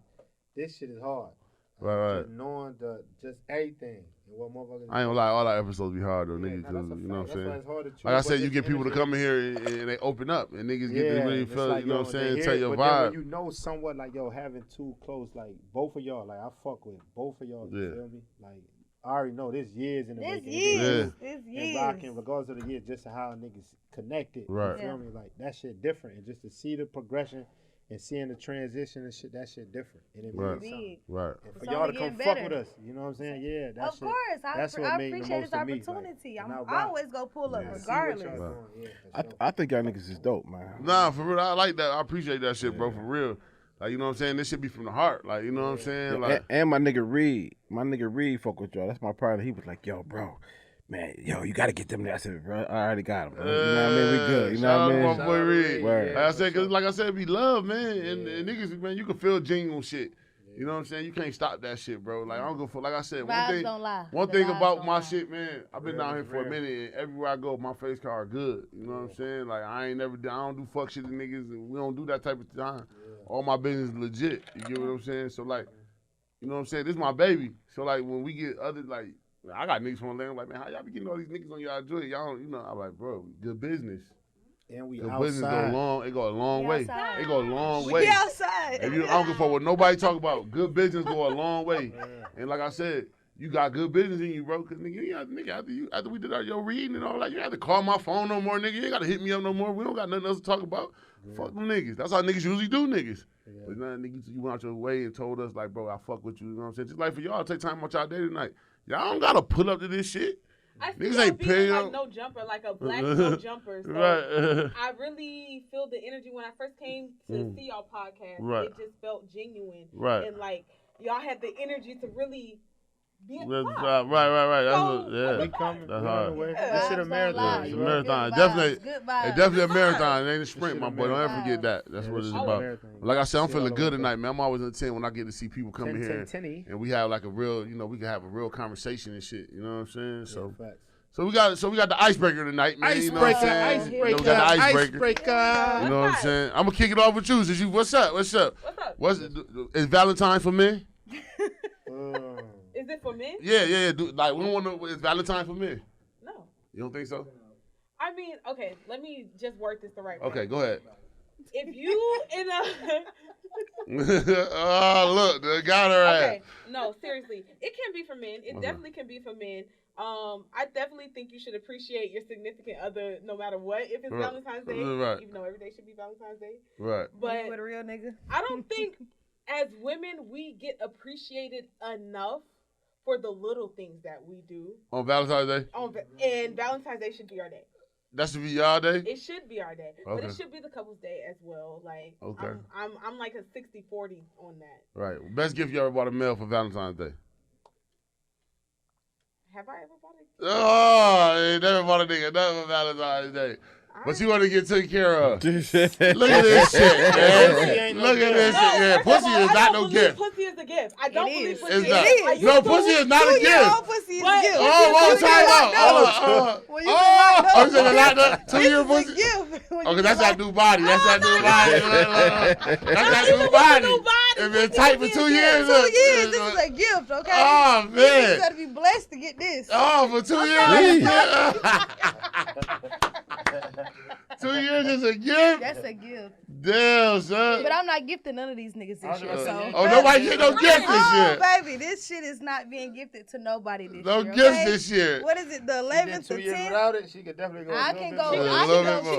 this shit is hard. Right. Just knowing just everything. And what motherfuckers I ain't gonna lie, all our episodes be hard though, Yeah, niggas. nah, that's a You know what I'm fact. That's why saying? it's hard to choose, Like I but said, you it's get people to energy. come in here and they open up, and niggas get to really it's feel, like, you know what I'm they saying, hear tell it, your but then vibe. when you know somewhat like, yo, having too close, like both of y'all, like I fuck with both of y'all, you Yeah. feel me? Like I already know there's years in the This making. years. Yeah. This And years. rocking, regardless of the year, just how niggas connected. Right. You feel me? Like that shit different. And just to see the progression and seeing the transition and shit, that shit different. And it Right. means something. Right. And for It's y'all to only come getting fuck better. with us, you know what I'm saying? Yeah, that Of shit. course, that's what I made the appreciate most this to me, like, opportunity. and I I rock. always go pull up Yeah. regardless. See what y'all Right. doing, yeah, for sure. I think y'all niggas is dope, man. Nah, for real, I like that. I appreciate that shit, bro, for real. Like, you know what I'm saying? This should be from the heart. Like, you know what I'm saying? Like, And my nigga Reed fuck with y'all. That's my partner. He was like, yo, bro, man, yo, you gotta get them there. I said, bro, I already got them. Bro. You know what I mean? We good. You know what I mean? Shout out to my boy Reed. Word. Like I said, cause like I said, be love, man. And niggas, man, you can feel genuine shit. You know what I'm saying? You can't stop that shit, bro. Like I don't go for. Like I said, Vibes don't lie. one The thing vibes about don't my lie. shit, man. I've been Real down here is for a real. minute, and everywhere I go, my face card good. You know what I'm saying? Like I ain't never, I don't do fuck shit to niggas, and we don't do that type of time. All my business is legit. You get what I'm saying? So like, you know what I'm saying? This is my baby. So like, when we get other like, I got niggas from Atlanta like, man, how y'all be getting all these niggas on y'all joint? Y'all don't, you know? I'm like, bro, good business. And we Good business go outside. long. It go a long We way. outside. It go a long way. We outside. If you, I don't give a fuck what nobody talk about. Good business go a long way. And like I said, you got good business in you, bro. Cause nigga, after we did your reading and all that, you had to call my phone no more, nigga. You ain't got to hit me up no more. We don't got nothing else to talk about. Yeah. Fuck them niggas. That's how niggas usually do niggas. Yeah. But now niggas, you went out your way and told us like, bro, I fuck with you. You know what I'm saying? Just like for y'all, take time out y'all day tonight. Y'all don't gotta pull up to this shit. Niggas ain't paying like no jumper, like a black no jumper. So right. I really feel the energy when I first came to see y'all podcast. Right. It just felt genuine. Right. And like y'all had the energy to really be at the top. Right. That's hard. That shit a marathon. It's a marathon. Definitely a marathon. It ain't a sprint, my boy. Don't ever forget that. That's what it's about. Like I said, I'm feeling good tonight, man. I'm always in 10 when I get to see people come in here and we have like a real, we can have a real conversation and shit. You know what I'm saying? So we got the icebreaker tonight, man. Icebreaker. You know what I'm saying? We got the icebreaker. You know what I'm saying? I'm gonna kick it off with you. Since you, what's up? Is Valentine for men? Is it for men? Yeah. Like we want to. Is Valentine for men? No. You don't think so? I mean, okay. Let me just word this the right way. Okay, go ahead. If you in a oh look, they got her ass. Okay, no, seriously, it can be for men. It definitely can be for men. I definitely think you should appreciate your significant other no matter what. If it's Valentine's Day, even though every day should be Valentine's Day. Right. But with a real nigga. I don't think as women we get appreciated enough for the little things that we do. On Valentine's Day? And Valentine's Day should be our day. That should be y'all day? It should be our day. Okay. But it should be the couple's day as well. Like I'm like a 60-40 on that. Right. Best gift you ever bought a male for Valentine's Day? Have I ever bought a gift? Oh, I ain't never bought a nigga nothing for Valentine's Day. But you want to get taken care of. Look at this shit, man. Look at this shit. Yeah, pussy is not no gift. Pussy is a gift. I don't believe pussy is a gift. No, pussy is not a gift. Pussy is a gift. Oh, time out. Oh, you said a lot 2 year pussy? Okay, that's that new body. That's that new body. That's that new body. If it's tight for 2 years. 2 years, this is a gift, okay? Oh, man. You gotta be blessed to get this. Oh, for 2 years. 2 years is a gift? That's a gift. Damn, son. But I'm not gifting none of these niggas this year, so. Oh, nobody get no gift this year. Baby, this shit is not being gifted to nobody this year. No gifts this year. What is it, the 11th, the 10th? 2 years without it, she could definitely go. I can go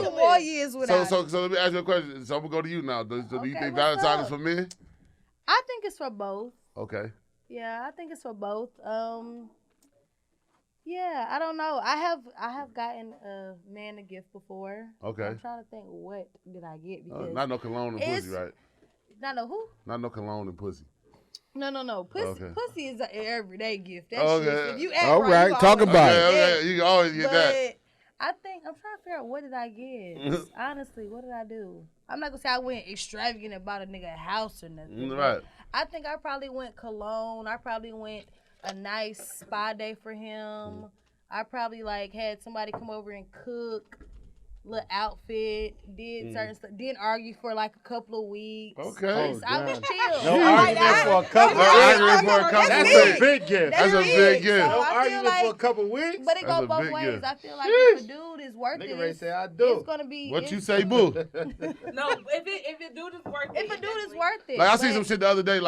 2 more years without it. So let me ask you a question. So I'm going to go to you now. Do you think Valentine is for men? I think it's for both. Okay. Yeah, I think it's for both. Yeah, I don't know. I have gotten a man a gift before. Okay. I'm trying to think, what did I get? Because not no cologne and pussy, right? Not no who? Not no cologne and pussy. No. Pussy is an everyday gift. That's okay. Just, if you act all right, talk about it. Okay. You can always get that. I think I'm trying to figure out, what did I get? Honestly, what did I do? I'm not gonna say I went extravagant and bought a nigga a house or nothing. Right. I think I probably went cologne. I probably went a nice spa day for him. I probably had somebody come over and cook, little outfit, did certain stuff, didn't argue for a couple of weeks. Okay. I was chill. No argument for a couple of weeks. That's a big gift. That's a big gift. No argument for a couple of weeks. But it goes both ways. I feel like if a dude is worth it, nigga Ray say I do. It's gonna be. What you say, boo? No, if a dude is worth it. If a dude is worth it. Like I seen some shit the other day.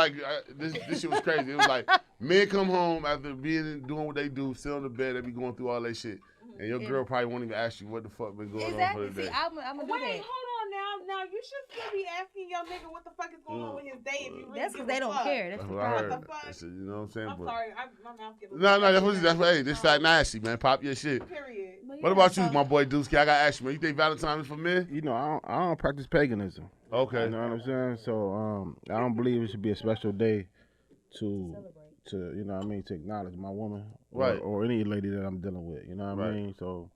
This shit was crazy. It was like men come home after doing what they do, sit on the bed, they be going through all that shit. And your girl probably won't even ask you what the fuck been going on for the day. See, I'm gonna do that. Wait, hold on now. Now you should still be asking your nigga what the fuck is going on with his day if you really. That's because they don't care. That's the what I heard. problem. You know what I'm saying? I'm sorry, my mouth gets. No, that's hey, this fat nasty, man. Pop your shit. Period. What about you, my boy Duece King? I gotta ask you, man. You think Valentine is for men? You know, I don't practice paganism. Okay. You know what I'm saying? So I don't believe it should be a special day to you know what I mean, to acknowledge my woman, right, or any lady that I'm dealing with. You know what I mean? So.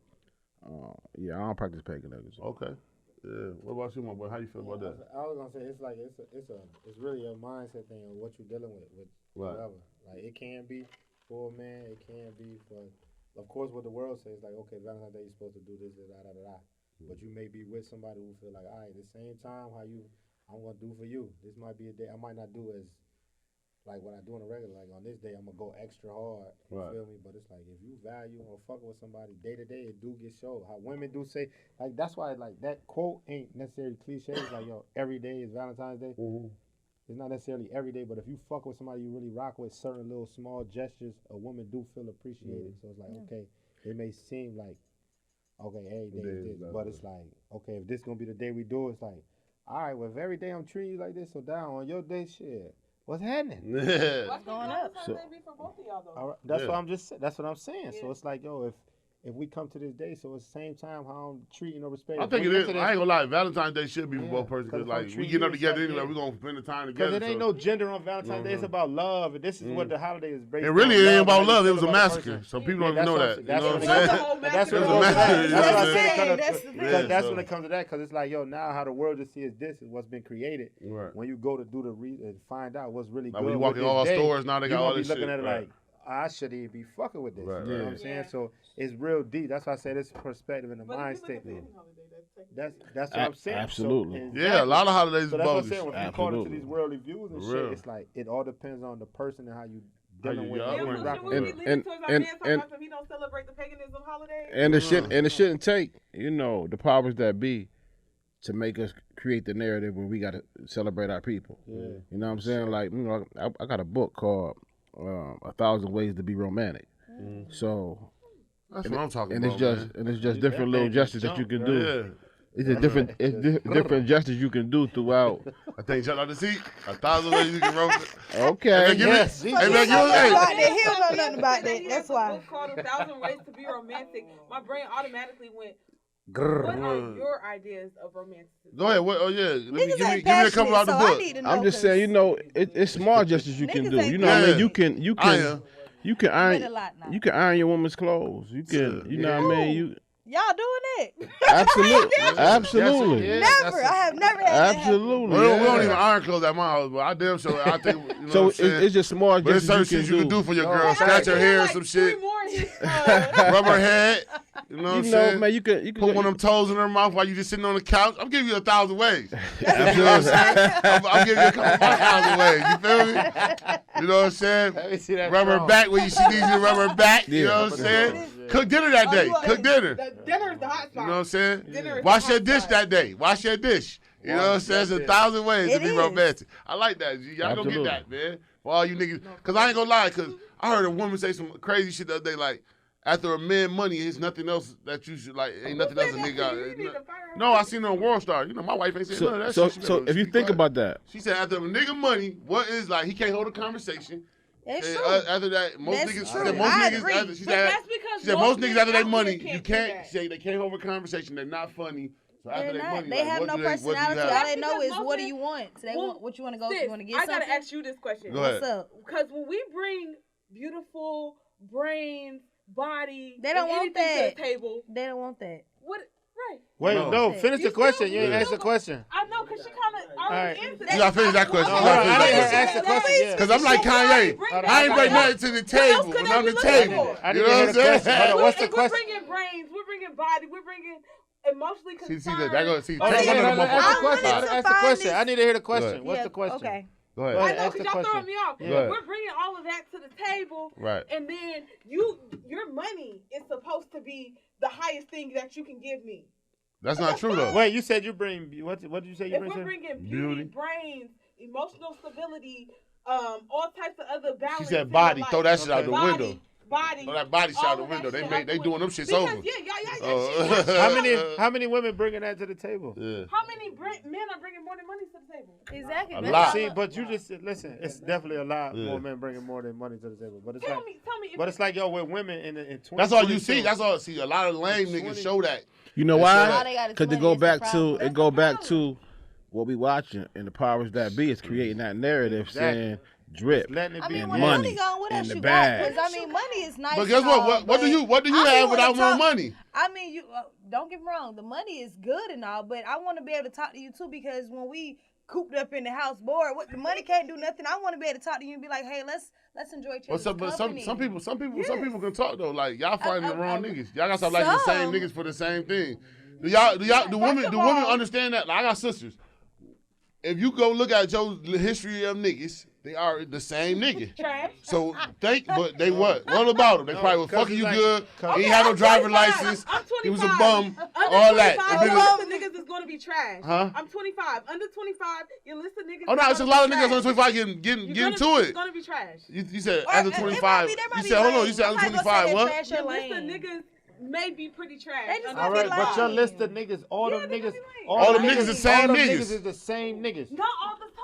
Yeah, I don't practice paganism. Okay. Yeah. What about you, my boy? How you feel about that? I was gonna say it's really a mindset thing of what you're dealing with whatever. Like it can be for a man, it can be for. Of course, what the world says, okay, Valentine's Day you're supposed to do this, da. But you may be with somebody who feel like, all right, at the same time, I'm gonna do for you. This might be a day I might not do as. Like when I do on a regular, on this day, I'm gonna go extra hard. You feel me? But it's like if you value or fucking with somebody day to day, it do get showed. How women do say, that's why that quote ain't necessarily cliche. It's every day is Valentine's Day. Mm-hmm. it's not necessarily every day, but if you fuck with somebody you really rock with, certain little small gestures, a woman do feel appreciated. So it's like, okay, it may seem like, okay, every day is this, but it's like, okay, if this gonna be the day we do it, it's like, all right, well, if every day I'm treating you like this, so down on your day, shit, what's happening? What's going up? So, be for both of y'all though. All right, that's what I'm saying. So it's like, yo, if we come to this day, so it's the same time how I'm treating or respecting. I think it is. I ain't gonna lie. Valentine's Day should be for both persons because, like, we getting up together anyway. We gonna spend the time together. Because it ain't no gender on Valentine's Day. It's about love, and this is what the holiday is based on. It really ain't about love. It was a about the massacre. person. So people don't even know that. You know what I'm That's saying? That's It what was a massacre. That's what I'm That's saying. the thing. That's so- when it comes to that. Because it's like, yo, now how the world just sees this is what's been created. Right. When you go to do the and find out what's really Like good. when you walk in with all this day, stores now, they you got all gonna this be looking shit. at it Right. like, I shouldn't even be fucking with this. Right, You know right. what I'm saying? Yeah. So it's real deep. That's why I say this perspective and the But mind if you look state. at the holiday, That's what I'm saying. Absolutely. So, Yeah, a lot of holidays So is that's what I'm bogus. saying. When you call into Absolutely. these worldly views and For shit, real. it's like it all depends on the person and how you How dealing you with. got Yeah, up it. with so it. should we And- be leaning and- towards our and- man talking and- about some he don't celebrate the paganism holidays? And it shouldn't take, you know, the powers that be to make us create the narrative when we got to celebrate our people. Yeah. You know what I'm saying? Like, you know, I got a book called 1,000 Ways to Be Romantic. So, That's what I'm talking and about. it's just different little gestures that you can do. Yeah. It's a different gestures you can do throughout. I think jump out the seat. 1,000 ways you can roast it. Okay. Hey, man, give Yes. me. Hey, man, give me. He don't know nothing about that. He That's has a why. book called 1,000 Ways to Be Romantic. My brain automatically went, Grrr. what are your ideas of romanticism? Go ahead. What? Oh yeah. Let me Niggas give me ain't a couple passionate, out the so I book. need to know. I'm just saying, you know, it's small gestures you can Niggas do. ain't You know what I Yeah. mean? You can But iron a lot now. you can iron your woman's clothes. You can, you know what I mean? You Y'all doing it? absolutely. Yeah, Never. I have never had that happen. Absolutely. We don't yeah. even iron clothes at my house, but I damn sure I think. You know So what I'm saying? it's just small But there's gestures certain shit you can do for your No, girl. I Scratch her hair or Like some 3 shit. more in his, Rub her head. You know what I'm You know, saying? man, you can Put one of them toes in her mouth while you just sitting on the couch. I'm giving you 1,000 ways. Absolutely. You know what I'm saying? I'm giving you a couple 1,000 ways. You feel me? You know what I'm saying? Let me see that Rub her strong. back when she needs you to rub her back. You Yeah. know what I'm saying? Yeah. Cook dinner that day. Cook dinner. Dinner is the hot spot. You know what I'm saying? Dinner is Wash the your hot dish spot. that day. Wash your dish. You know what I'm saying? There's 1,000 ways to It be is. romantic. I like that. G. Y'all gonna get Absolutely. that, man. For all you niggas. Because I ain't gonna lie, because I heard a woman say some crazy shit the other day, like, after a man money, it's nothing else that you should, like, ain't nothing else a nigga got. You need to fire her. No, I seen her on World Star. You know, my wife ain't saying none of that So shit. She so better if you be think quiet. about that, She said after a nigga money, what is, like, he can't hold a conversation. It's And, true. after that, most That's niggas, she true. said most I niggas, agree. after, she But said, that's because she said most men niggas after out their here money, can't you do can't that. say they can't hold a conversation. They're not funny. So after They're their not. money, They like, have what no do they- what do you personality. have? All they know is Because what do most you want. So they Well, want what you want to go. Sis, You want to get I something. gotta ask you this question. Go ahead. What's up? Because when we bring beautiful brains, body, They don't and want anything that. to the table, They don't want that. what? Right. Wait, No. no, finish the You question. still- You ain't Yeah. asked the question. I know, because she kind of already Alright. answered You that. gotta finish that question. No, You hold gotta on, finish I that didn't question. ask the question. Yeah. Cause I'm like Kanye. Bring Hold on, I ain't I bring got- nothing to the What else table could when they I'm be the looking table. for? I You didn't know hear what the I'm question. saying? Hold on, what's the We're question? bringing brains. We're bringing body. We're bringing emotionally concerned. See that? That go. See, Hold on, take hold one on, of them ask the motherfuckers. question. wanted to Ask the find question. this- I need to hear the Go question. ahead. What's the question? Okay. Go Go ahead. I ahead. know, Ask because the y'all question. throwing me off. Go ahead. We're bringing all of that to the table, Right. and then your money is supposed to be the highest thing that you can give me. That's not true though. Wait, you said you bring what? What did you say you If bring? we're to- bringing Beauty. beauty, brains, emotional stability, all types of other balance. She said in body. your Throw life. that shit out the Body. window. Body. Throw that body shit all out the of that window. shit They out the doing them window. shits Because, over. Yeah. How many women bringing that to the table? Yeah. How many men are bringing more than money to the table? Exactly. A That's lot. all See, I- but you just listen. It's definitely a lot Yeah. more men bringing more than money to the table. But it's Tell like, me. but it's like yo, with women in 20. That's all you see. That's all. See, a lot of lame niggas show that. you know All why? they got is Because they money, go it's a back problem. to it go back to what we watching and the powers that be is creating that narrative Exactly. saying drip. letting it I be. mean, and when money money gone, what in else the you bag. got? Because I mean, money is nice. But guess and what? all, What do you I have wanna without more talk- money? I mean, you don't get me wrong. The money is good and all, but I want to be able to talk to you too because when we cooped up in the house bored, what the money can't do nothing. I want to be able to talk to you and be like, hey, let's enjoy each other's But some company. some people can talk though. Like y'all finding the wrong niggas. Y'all gotta stop some. liking the same niggas for the same thing. Do women understand that? Like I got sisters. If you go look at your history of niggas, they are the same nigga. Trash. So but they what? What about them? They probably was 'cause fucking it's you like- good. cause- He ain't had no I'm driver's 25. license. I'm 25. He was a bum. Under All that. 25, And then- most of the niggas is going to be trash. Huh? I'm 25. Under 25, your list of niggas. Oh no, it's a lot of niggas under 25 getting to it. It's gonna be trash. You said Or under it might 25. be- there might You be said hold on. lame. You said under I'm not gonna 25. say What? trash or Your list of lame. niggas may be pretty trash. They just Under All gonna be right, but your lame. list of niggas, all Yeah, them they gonna niggas, be lame. All them niggas the same all them niggas. is the same niggas. Not all the time.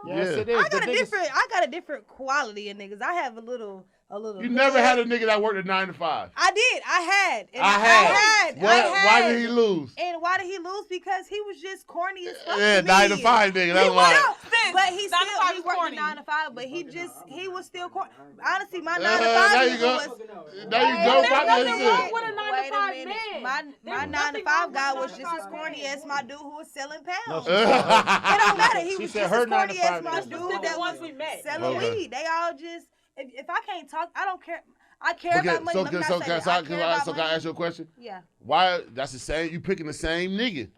No. Yes, Yeah. it is. I got The a niggas- different quality of niggas. I have a little. You never had a nigga that worked at 9 to 5. I did. I had. And I had. I had. Why did he lose? And why did he lose? Because he was just corny as fuck. Yeah, to 9 me. to 5 nigga. That's He why. was, but he 9 to 5 still is worked corny. 9 to 5. But he was still corny. Honestly, my 9 to There 5 you go. was. There you go. There's Bobby. nothing wrong That's with it. a 9 Wait to a 5 minute. man. My There's 9 to nothing 5 wrong guy with was a just 9 as to 5 corny man. as my dude who was selling pounds. No, It she said- don't matter. He She was said just her as corny 9 to 5 as my niggas. dude Specific that ones was we met. selling Okay. weed. They all just. If I can't talk, I don't care. I care about money. So Let me can not say that. I care about can I money. ask you a question? Yeah. Why? That's the same. You picking the same nigga.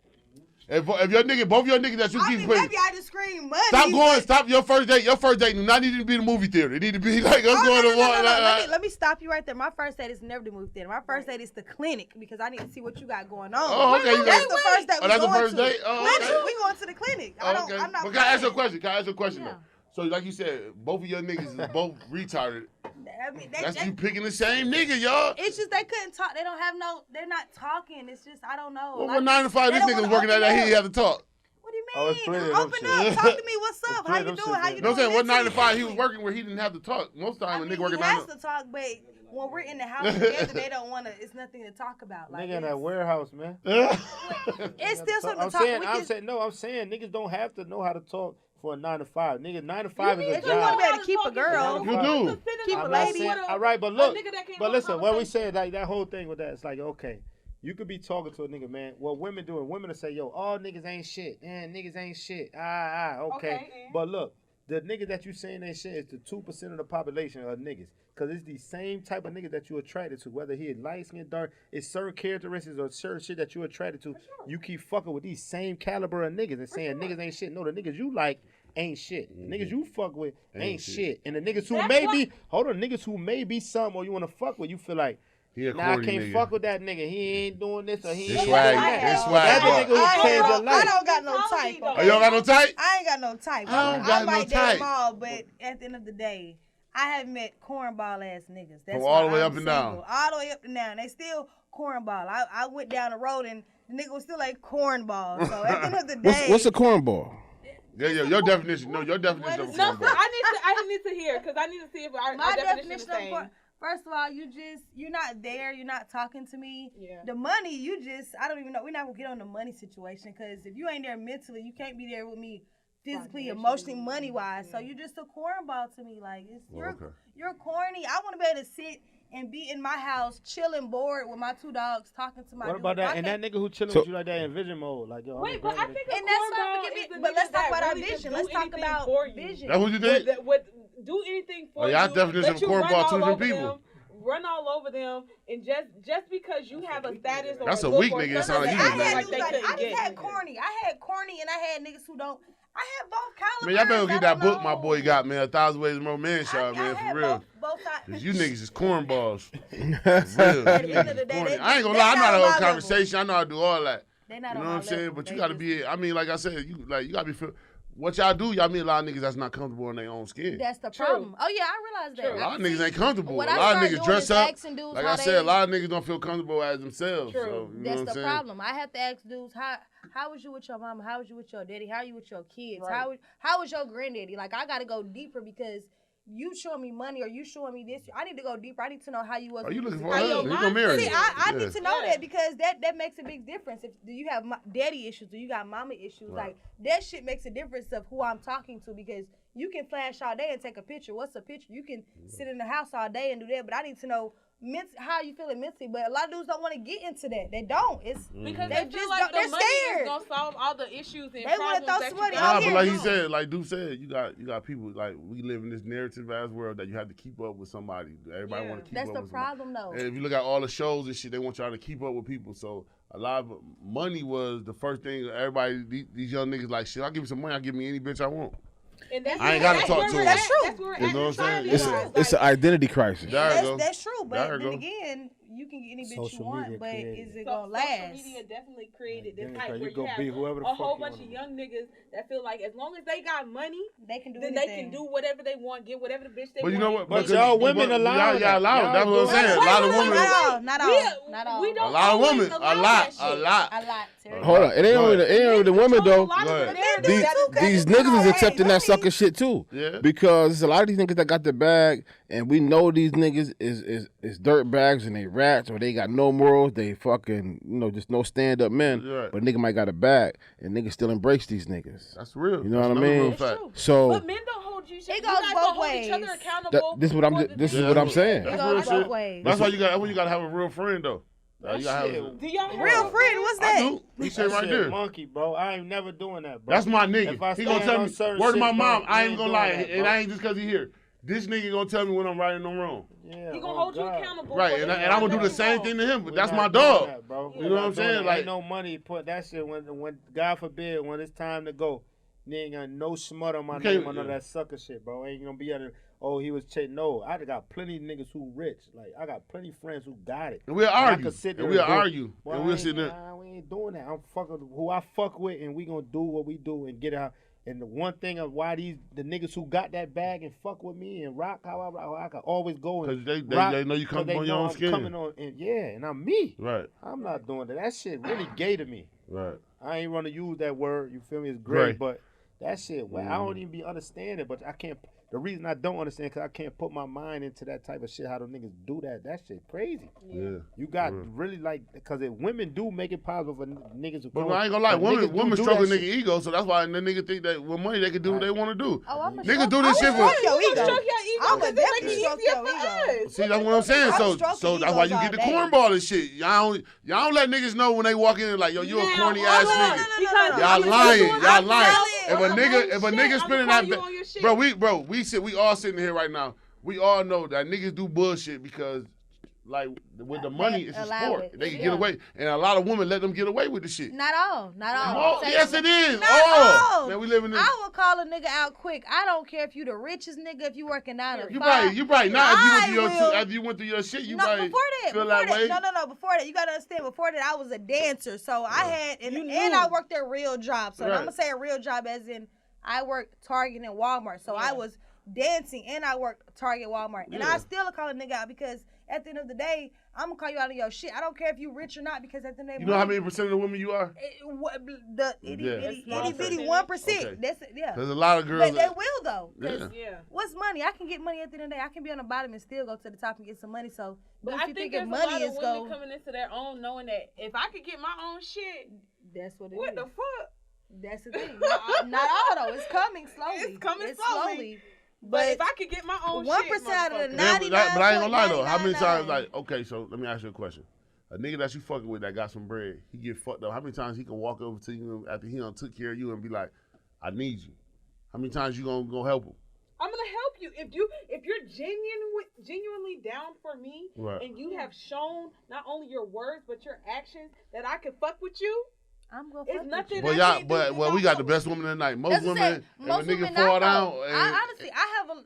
If your nigga, both your niggas that you I keep mean, putting. maybe I just scream money. Stop going. but- Stop your first date. Your first date do not need to be the movie theater. It need to be like us Oh, going no, to no, walk. no, no. Like, Let me stop you right there. My first date is never the movie theater. My first date is the clinic because I need to see what you got going on. Oh, okay, you That's got- the first date. Oh, that's the first to. date? Oh, Clinic, okay. we going to the clinic. Oh, okay. I'm not. But can I ask you a playing. question? Can I ask you a question Yeah. though? So like you said, both of your niggas is both retarded. I mean, That's you picking the same nigga, y'all. It's just they couldn't talk. They don't have no. They're not talking. It's just I don't know. Well, Like, what 9 to 5 they this don't nigga was wanna working at open that he up. didn't have to talk. What do you Oh, it's mean? plenty of them Open shit. up. Talk to me. What's up? How plenty you of them doing? How shit you No, I'm doing? saying what 9 to 5 he was mentally? working where he didn't have to talk. Most I time a mean, nigga working he 9 has to to talk, but when we're in the house together, they don't want to. It's nothing to talk about. Like Nigga in that it's- warehouse, man. It's still something I'm to talk. saying, We I'm can- saying, no, I'm saying, niggas don't have to know how to talk for a 9 to 5. Nigga, 9 to 5 is a If you want to job. be able to keep a girl, You do. keep a I'm not lady. saying, all right, but look, but listen, what we said, like that whole thing with that, it's like, okay, you could be talking to a nigga, man. What women doing? Women will say, yo, all niggas ain't shit. Man, niggas ain't shit. Okay. But look, the niggas that you saying ain't shit is the 2% of the population of niggas. Because it's the same type of nigga that you attracted to. Whether he is light skin, dark, it's certain characteristics or certain shit that you attracted to. You keep fucking with these same caliber of niggas and saying niggas ain't shit. No, the niggas you like ain't shit. Niggas you fuck with ain't shit. And the niggas who may be, niggas who may be some or you want to fuck with, you feel like, He a nah, I corny can't nigga. fuck with that nigga. He ain't doing this or he This ain't swag- doing that. this swag That's the boy. nigga who changed your I life. don't got no type. Oh, you don't got no type? I ain't got no type. I don't got no might date type. them all, but at the end of the day, I have met cornball ass niggas. That's From all why the way I'm up and down. single. All the way up and down. They still cornball. I went down the road and the nigga was still like cornball. So at the end of the day, What's a cornball? Yeah, your definition. No, your definition of a No, cornball. I need to hear because I need to see if our my definition is definition the of same. first of all, you're not there. You're not talking to me. Yeah. The money, I don't even know. We're not gonna get on the money situation because if you ain't there mentally, you can't be there with me physically, emotionally, money wise. So you're just a cornball to me. Like you're corny. I want to be able to sit and be in my house, chilling, bored with my two dogs, talking to my. What dude. about If I that? And that can't- nigga who chilling with you like that in vision mode, like yo. Wait, but I think a And that's cornball something is we the but nigga let's talk that about our really just vision. do Let's talk anything about for you. vision. That's what you think? Would do anything for Oh, you. y'all definition let of you cornball, run two all different over people. them, run all over them, and just because you have a status or That's a a look weak or nigga. It something sound like I you that just had like dudes they like, couldn't I just get. had corny. I had corny and I had niggas who don't. I had both calibers. Man, y'all better go get I that don't book my know. boy got, man. 1,000 Ways More Man shot, man, I for had real. both sides. 'Cause you niggas is cornballs. For real. At the end of the You day, corny. they- I ain't gonna they lie, I know how not to on hold my level. conversation. I know how to do all that. They not You know on what my I'm saying? level. But you They gotta just- be, I mean, like I said, you gotta be, what y'all do, y'all meet a lot of niggas that's not comfortable in their own skin. That's the True. problem. Oh yeah, I realize that. A lot of niggas ain't comfortable. What A I lot of started niggas doing dress is up. asking dudes Like how I said, a they- lot of niggas don't feel comfortable as themselves. True. So, you know That's what I'm the saying? problem. I have to ask dudes, how was you with your mama? How was you with your daddy? How are you with your kids? Right. How was your granddaddy? Like I gotta go deeper because you showing me money or you showing me this. I need to go deeper. I need to know how you was. Are you looking for How her? your You mind gonna marry See, her. I Yeah. need to know Yeah. that because that makes a big difference. If do you have daddy issues? Do you got mama issues? Right. Like that shit makes a difference of who I'm talking to because you can flash all day and take a picture. What's a picture? You can sit in the house all day and do that, but I need to know how you feeling mentally. But a lot of dudes don't want to get into that. They don't. It's Because They they feel just like don't- the they're money scared. is gonna solve all the issues and They wanna problems throw that somebody you out Nah, got. but here. like he said, like Duece said, you got people like we live in this narrative ass world that you have to keep up with somebody. Everybody Yeah. want to keep that's up the with somebody. problem though. And if you look at all the shows and shit, they want y'all to keep up with people. So a lot of money was the first thing. Everybody, these young niggas like shit. I'll give you some money. I'll give me any bitch I want. And that's I ain't where- gotta that's talk where to we're him. at. That's true. That's where we're You at know what I'm saying? society-wise. It's an identity crisis. There you go. That's true. There But you then go. again, you can get any bitch Social you want, media but created is it So gonna last? social media definitely created this Yeah, hype you where go you have be whoever the a fuck whole you bunch wanna of be. young niggas that feel like as long as they got money, They can do then anything. they can do whatever they want, get whatever the bitch they But you want. know what? But Because y'all you- women but allow y'all that. allow it. That's what I'm Y'all saying. do A lot of it. women. Not all. Not all. We don't A lot of always women. allow A lot. that A shit. lot. A lot. Seriously. Hold on, it ain't Go only the women though. A lot of Go the ahead. narrative These, that is- these that's niggas not is accepting that right. sucker shit too. Yeah. Because a lot of these niggas that got the bag, and we know these niggas is dirt bags and they rats or they got no morals. They fucking just no stand up men. Right. But nigga might got a bag, and niggas still embrace these niggas. That's real. You know That's what I another mean? real It's fact. true. So But men don't hold you. It You goes guys both don't hold each other ways. accountable. this is what I'm for the this is Yeah, what I'm that's saying. It That's goes real both shit. ways. That's why you got. When you gotta have a real friend though. You gotta have. shit- Do y'all have Real friend, what's that? I do. He said That right shit there. monkey, bro. I ain't never doing that, bro. That's my If nigga. I He gonna stand tell on me. certain Word to my shit, mom. bro, I we ain't gonna doing lie. that, And bro. I ain't just cause he here. This nigga gonna tell me when I'm right and I'm wrong. Yeah, He gonna oh hold you God. accountable. Right, for and the I'm gonna do the shit same that thing you to him. But We that's not my doing dog. that, bro. You know what I'm saying? Like, ain't no money put that shit when God forbid when it's time to go. They ain't got no smut on my You can't- name on none of that sucker shit, bro. Ain't gonna be able to. Oh, he was chasing. No, I got plenty of niggas who rich. Like I got plenty of friends who got it. and we'll I argue. could sit And there we'll and do- argue. Well, And we'll sit there. Nah, we ain't doing that. I'm fucking who I fuck with, and we gonna do what we do and get out. And the one thing of why the niggas who got that bag and fuck with me and rock how I can always go and Because rock, they know you 'cause come they on your know own I'm skin. coming on, and and I'm me. Right, I'm not doing that. That shit really gay to me. right. I ain't gonna use that word. You feel me? It's Right. great, but that shit. Well, I don't even be understanding. But I can't. The reason I don't understand because I can't put my mind into that type of shit. How the niggas do that? That shit crazy. Yeah. You got really like because women do make it possible for niggas to. But come- I ain't gonna lie, but niggas women do stroke a that nigga shit. ego, so that's why the nigga think that with money they can do what they want to do. Oh, I'm a Niggas do this shit for. stroke your You ego. gonna stroke your ego I'ma because it definitely make it stroke easier your for ego. us. See, that's what I'm saying. I'm So stroking that's why egos you get all the day. cornball and shit. Y'all don't let niggas know when they walk in like, yo, you a Now, corny hold ass on, nigga. because Y'all I'm lying. doing- Y'all I'm lying. telling If a on nigga my if a shit, nigga I'ma spending call that you on your shit. we all sitting here right now. We all know that niggas do bullshit because like with the money it's a allow sport. it. They can Yeah. get away. And a lot of women let them get away with the shit. Not all. Not all. Oh, Say- yes it is. Not Oh all. man, we living in I will call a nigga out quick. I don't care if you the richest nigga, if you working 9 to 5. you probably not I after you went through your shit, you No, probably before that, feel before that that, way. no, before that, you gotta understand. Before that, I was a dancer, so I had You and knew. I worked at real jobs. So Right. I'm gonna say a real job as in I worked Target and Walmart. So I was dancing and I worked Target, Walmart, and Yeah. I still call a nigga out because at the end of the day, I'm gonna call you out of your shit. I don't care if you rich or not because at the end of the day, You know how many percent of the women you are? the itty Yeah. bitty Small itty bitty percentage. 1%. Okay. That's yeah. There's a lot of girls But they will though. 'Cause Yeah. Yeah. what's money? I can get money at the end of the day. I can be on the bottom and still go to the top and get some money. So, But if I you think thinking there's a lot money of is women go, coming into their own knowing that if I could get my own shit, that's what it is. what the fuck? That's the thing. Not all though. It's coming slowly. It's coming slowly. But But if I could get my own 1% shit, out of the motherfucker. Yeah, but I ain't gonna lie though. How many 99.99. times like okay, so let me ask you a question. A nigga that you fucking with that got some bread, he get fucked up. How many times he can walk over to you after he done took care of you and be like, I need you? How many times you gonna help him? I'm gonna help you if you're genuinely down for me, Right. and you have shown not only your words but your actions that I can fuck with you. I'm gonna It's fuck nothing. with Well, you. y'all, can't do but well, we got the best women tonight. Most That's what I women, said. if Most a nigga women fall not down, though. and, Honestly, I have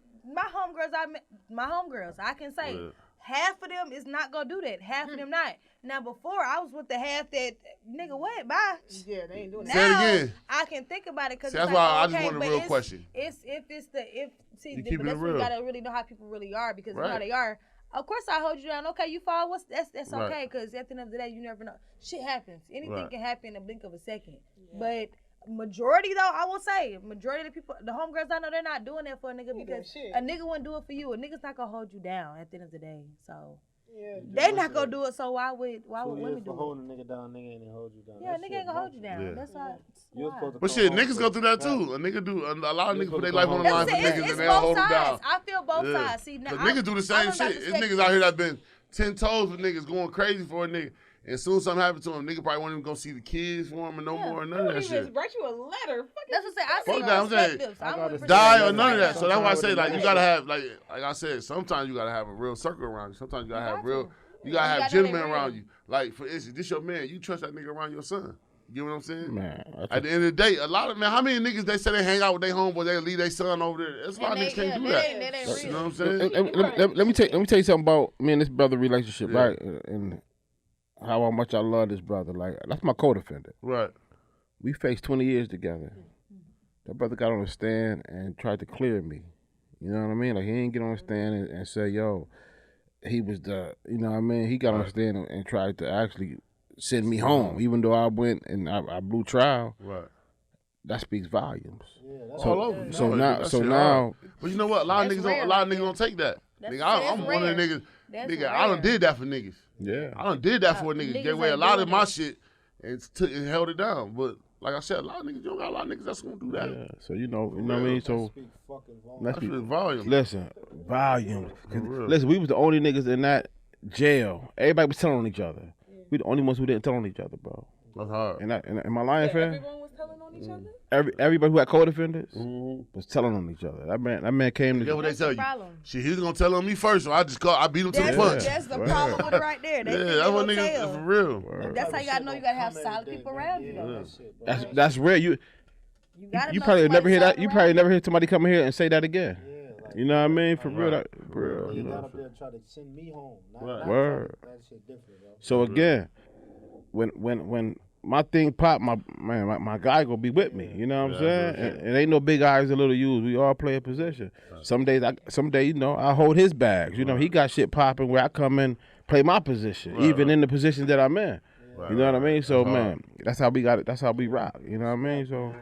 my homegirls. I can say Yeah. half of them is not gonna do that. Half of them not. Now before I was with the half that nigga what bye. Yeah, they ain't doing Say that. it Now again. I can think about it because See, that's why I just okay, want a but real it's- question. It's see, You but keeping it that's when you real. gotta really know how people really are because you know how Right. they are. Of course, I hold you down. Okay, you fall. That's Right. okay because at the end of the day, you never know. Shit happens. Anything Right. can happen in a blink of a second. But majority though, I will say, majority of the people, the homegirls I know, they're not doing that for a nigga Ain't because doing shit. a nigga wouldn't do it for you. A nigga's not gonna hold you down at the end of the day. So Yeah. they not gonna do it. So why would 2 women years do for it? holding a nigga down, nigga ain't gonna hold you down. Yeah, That nigga shit ain't gonna hold you monkey. down. Yeah. That's not. You're why. supposed to But come shit, home niggas go through that first. too. A nigga do. A lot of You're niggas put supposed their to life come on the home line for first. niggas It's and they don't both hold them down. sides. I feel both Yeah. sides. See, now 'Cause I- niggas do the I same don't got shit. It's perspective. niggas out here that been 10 toes with niggas going crazy for a nigga. And soon something happen to him, nigga probably won't even go see the kids for him and no Yeah. more, none You of don't that even shit. write you a letter. Fuck That's what I say. I Fuck see that, I'm saying, perspectives. I I'm gotta with say, Die or perspectives none of right that. now. So that's why I say, Sometimes like, with you the gotta nigga. have, like I said, sometimes you gotta have a real circle around you. Sometimes you gotta have got real, to. you gotta You have gotta know they gentlemen real. around you. Like, for instance, this your man, you trust that nigga around your son. You get what I'm saying? Man, At the end of the day, a lot of how many niggas they say they hang out with their homeboys, they leave their son over there. That's a lot of niggas can't do that. That ain't You know what real. I'm saying? let me tell you something about me and this brother relationship, right? And how much I love this brother. Like, that's my co-defendant. Right. We faced 20 years together. That brother got on the stand and tried to clear me. You know what I mean? Like, he didn't get on the stand and say, yo, he was the, you know what I mean? He got on the stand and tried to actually send me home, even though I went and I blew trial. Right. That speaks volumes. Yeah, that's All over. So No, now, but you know what? A lot of That's niggas rare don't right don't take that. That's- Nigga, that's I'm one of the rare. niggas. That's Nigga, I done rare. did that for niggas. yeah. I done did that for a nigga. niggas Gave away a ain't lot doing of my that. shit and held it down. But like I said, a lot of niggas, you don't got a lot of niggas that's gonna do that. Yeah. So you know what I mean? So speak fucking volume. let's That's be just volume. listen, volume. For real. Listen, we was the only niggas in that jail. Everybody was telling on each other. We the only ones who didn't tell on each other, bro. That's hard. And am I lying, fam? Everyone was telling on each other. Everybody who had co-defenders Mm-hmm. was telling on each other. That man came Get what to. they tell you. Problem. Shit, he was gonna tell on me first, so I beat him to the That's, punch. that's the Word. problem with it right there. They Yeah, think that's they what gonna niggas tell. for real. Word. That's how you gotta know you gotta have solid people around you. Though. That's rare. You gotta you know probably somebody never hear that. solid You around probably never hear somebody come in here and say that again. Yeah, like, You know what I mean? For real, Right. for real. you You got know. up there and try to send me home. Not, Right. not Word. That shit different, bro. So again, when my thing pop, my guy gonna be with me. You know what I'm saying? And ain't no big eyes and little U's. We all play a position. Some days, you know, I hold his bags. You know, he got shit popping where I come in, play my position, even in the position that I'm in. You know what I mean? So man, that's how we got it. That's how we rock. You know what I mean? So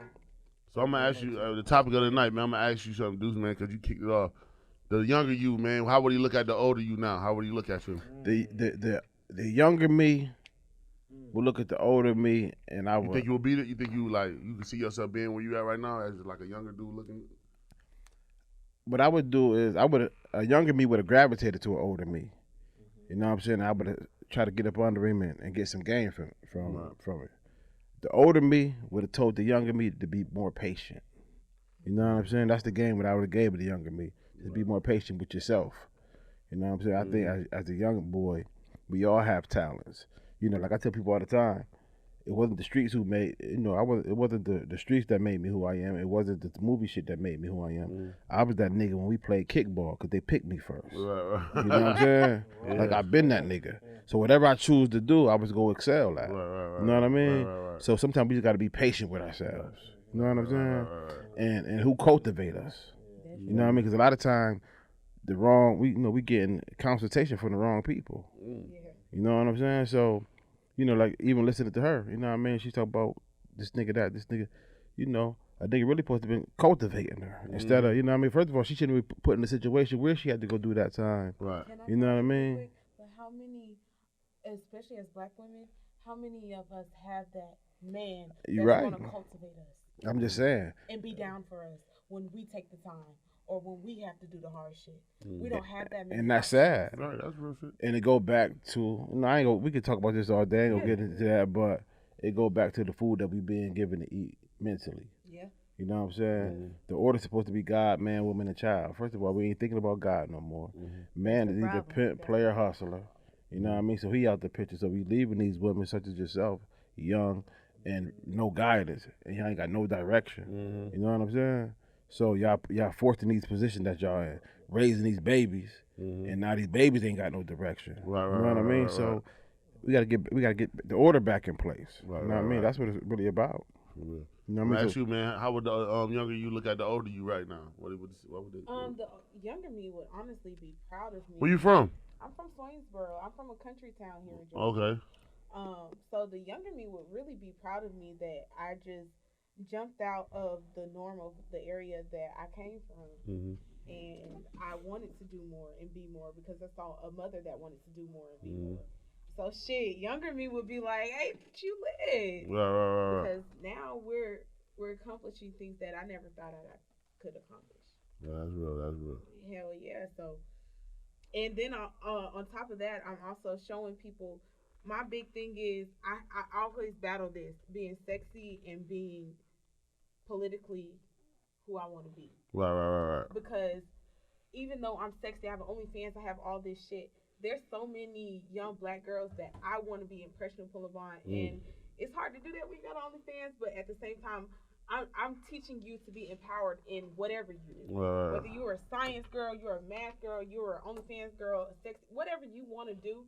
I'm gonna ask you the topic of the night, man. I'm gonna ask you something, Duece, man, because you kicked it off. The younger you, man, how would he look at the older you now? How would he look at you? the younger me will look at the older me, and I You would. think you will beat it? You think you can see yourself being where you at right now as like a younger dude looking? What I would do is a younger me would have gravitated to an older me. You know what I'm saying? I would try to get up under him and get some game from it. The older me would have told the younger me to be more patient. You know what I'm saying? That's the game that I would have gave the younger me, to be more patient with yourself. You know what I'm saying? I think as a young boy, we all have talents. You know, like I tell people all the time, it wasn't the streets who made, you know, it wasn't the streets that made me who I am. It wasn't the movie shit that made me who I am. I was that nigga when we played kickball because they picked me first. Right. You know what I'm saying? Like I've been that nigga. So whatever I choose to do, I was going to excel at. Right. You know what I mean? Right. So sometimes we just got to be patient with ourselves. You know what I'm saying? And who cultivate us. You know what I mean? Because a lot of time, we getting consultation from the wrong people. You know what I'm saying? So, you know, like even listening to her, you know what I mean? She's talking about this nigga, you know, I think it really supposed to be cultivating her instead of, you know what I mean? First of all, she shouldn't be put in a situation where she had to go do that time. Right. You know what I mean? But how many, especially as black women, how many of us have that man You're that's right. going to cultivate us I'm just saying. and be down for us when we take the time or when we have to do the hard shit? We don't have that many. And that's sad. Right, that's real shit. And it go back to, we could talk about this all day, I ain't gonna get into that, but it go back to the food that we being given to eat mentally. Yeah. You know what I'm saying? The order's supposed to be God, man, woman, and child. First of all, we ain't thinking about God no more. Man is either pimp, player, hustler. You know what I mean? So he out the picture. So we leaving these women such as yourself, young, and no guidance, and y'all ain't got no direction. You know what I'm saying? So y'all forced in these positions that y'all in, raising these babies, and now these babies ain't got no direction. Right, you know what I mean? right. So we gotta get the order back in place. Right, you know what I mean? right. That's what it's really about. Yeah. You know I'm what I gonna mean? ask you, man, how would the younger you look at the older you right now? What would they The younger me would honestly be proud of me. Where you from? I'm from Swainsboro. I'm from a country town here in Georgia. Okay. So the younger me would really be proud of me that I just jumped out of the norm of the area that I came from. And I wanted to do more and be more because I saw a mother that wanted to do more and be more. So shit, younger me would be like, "Hey, but you lit." Right. Because now we're accomplishing things that I never thought I could accomplish. Yeah, that's real. Hell yeah! So, and then on top of that, I'm also showing people. My big thing is I always battle this being sexy and being politically who I want to be. Right. Because even though I'm sexy, I have OnlyFans, I have all this shit. There's so many young black girls that I want to be impressionable upon, and it's hard to do that when you got OnlyFans, but at the same time, I'm teaching you to be empowered in whatever you do. Whether you're a science girl, you're a math girl, you're an OnlyFans girl, a sex, whatever you want to do,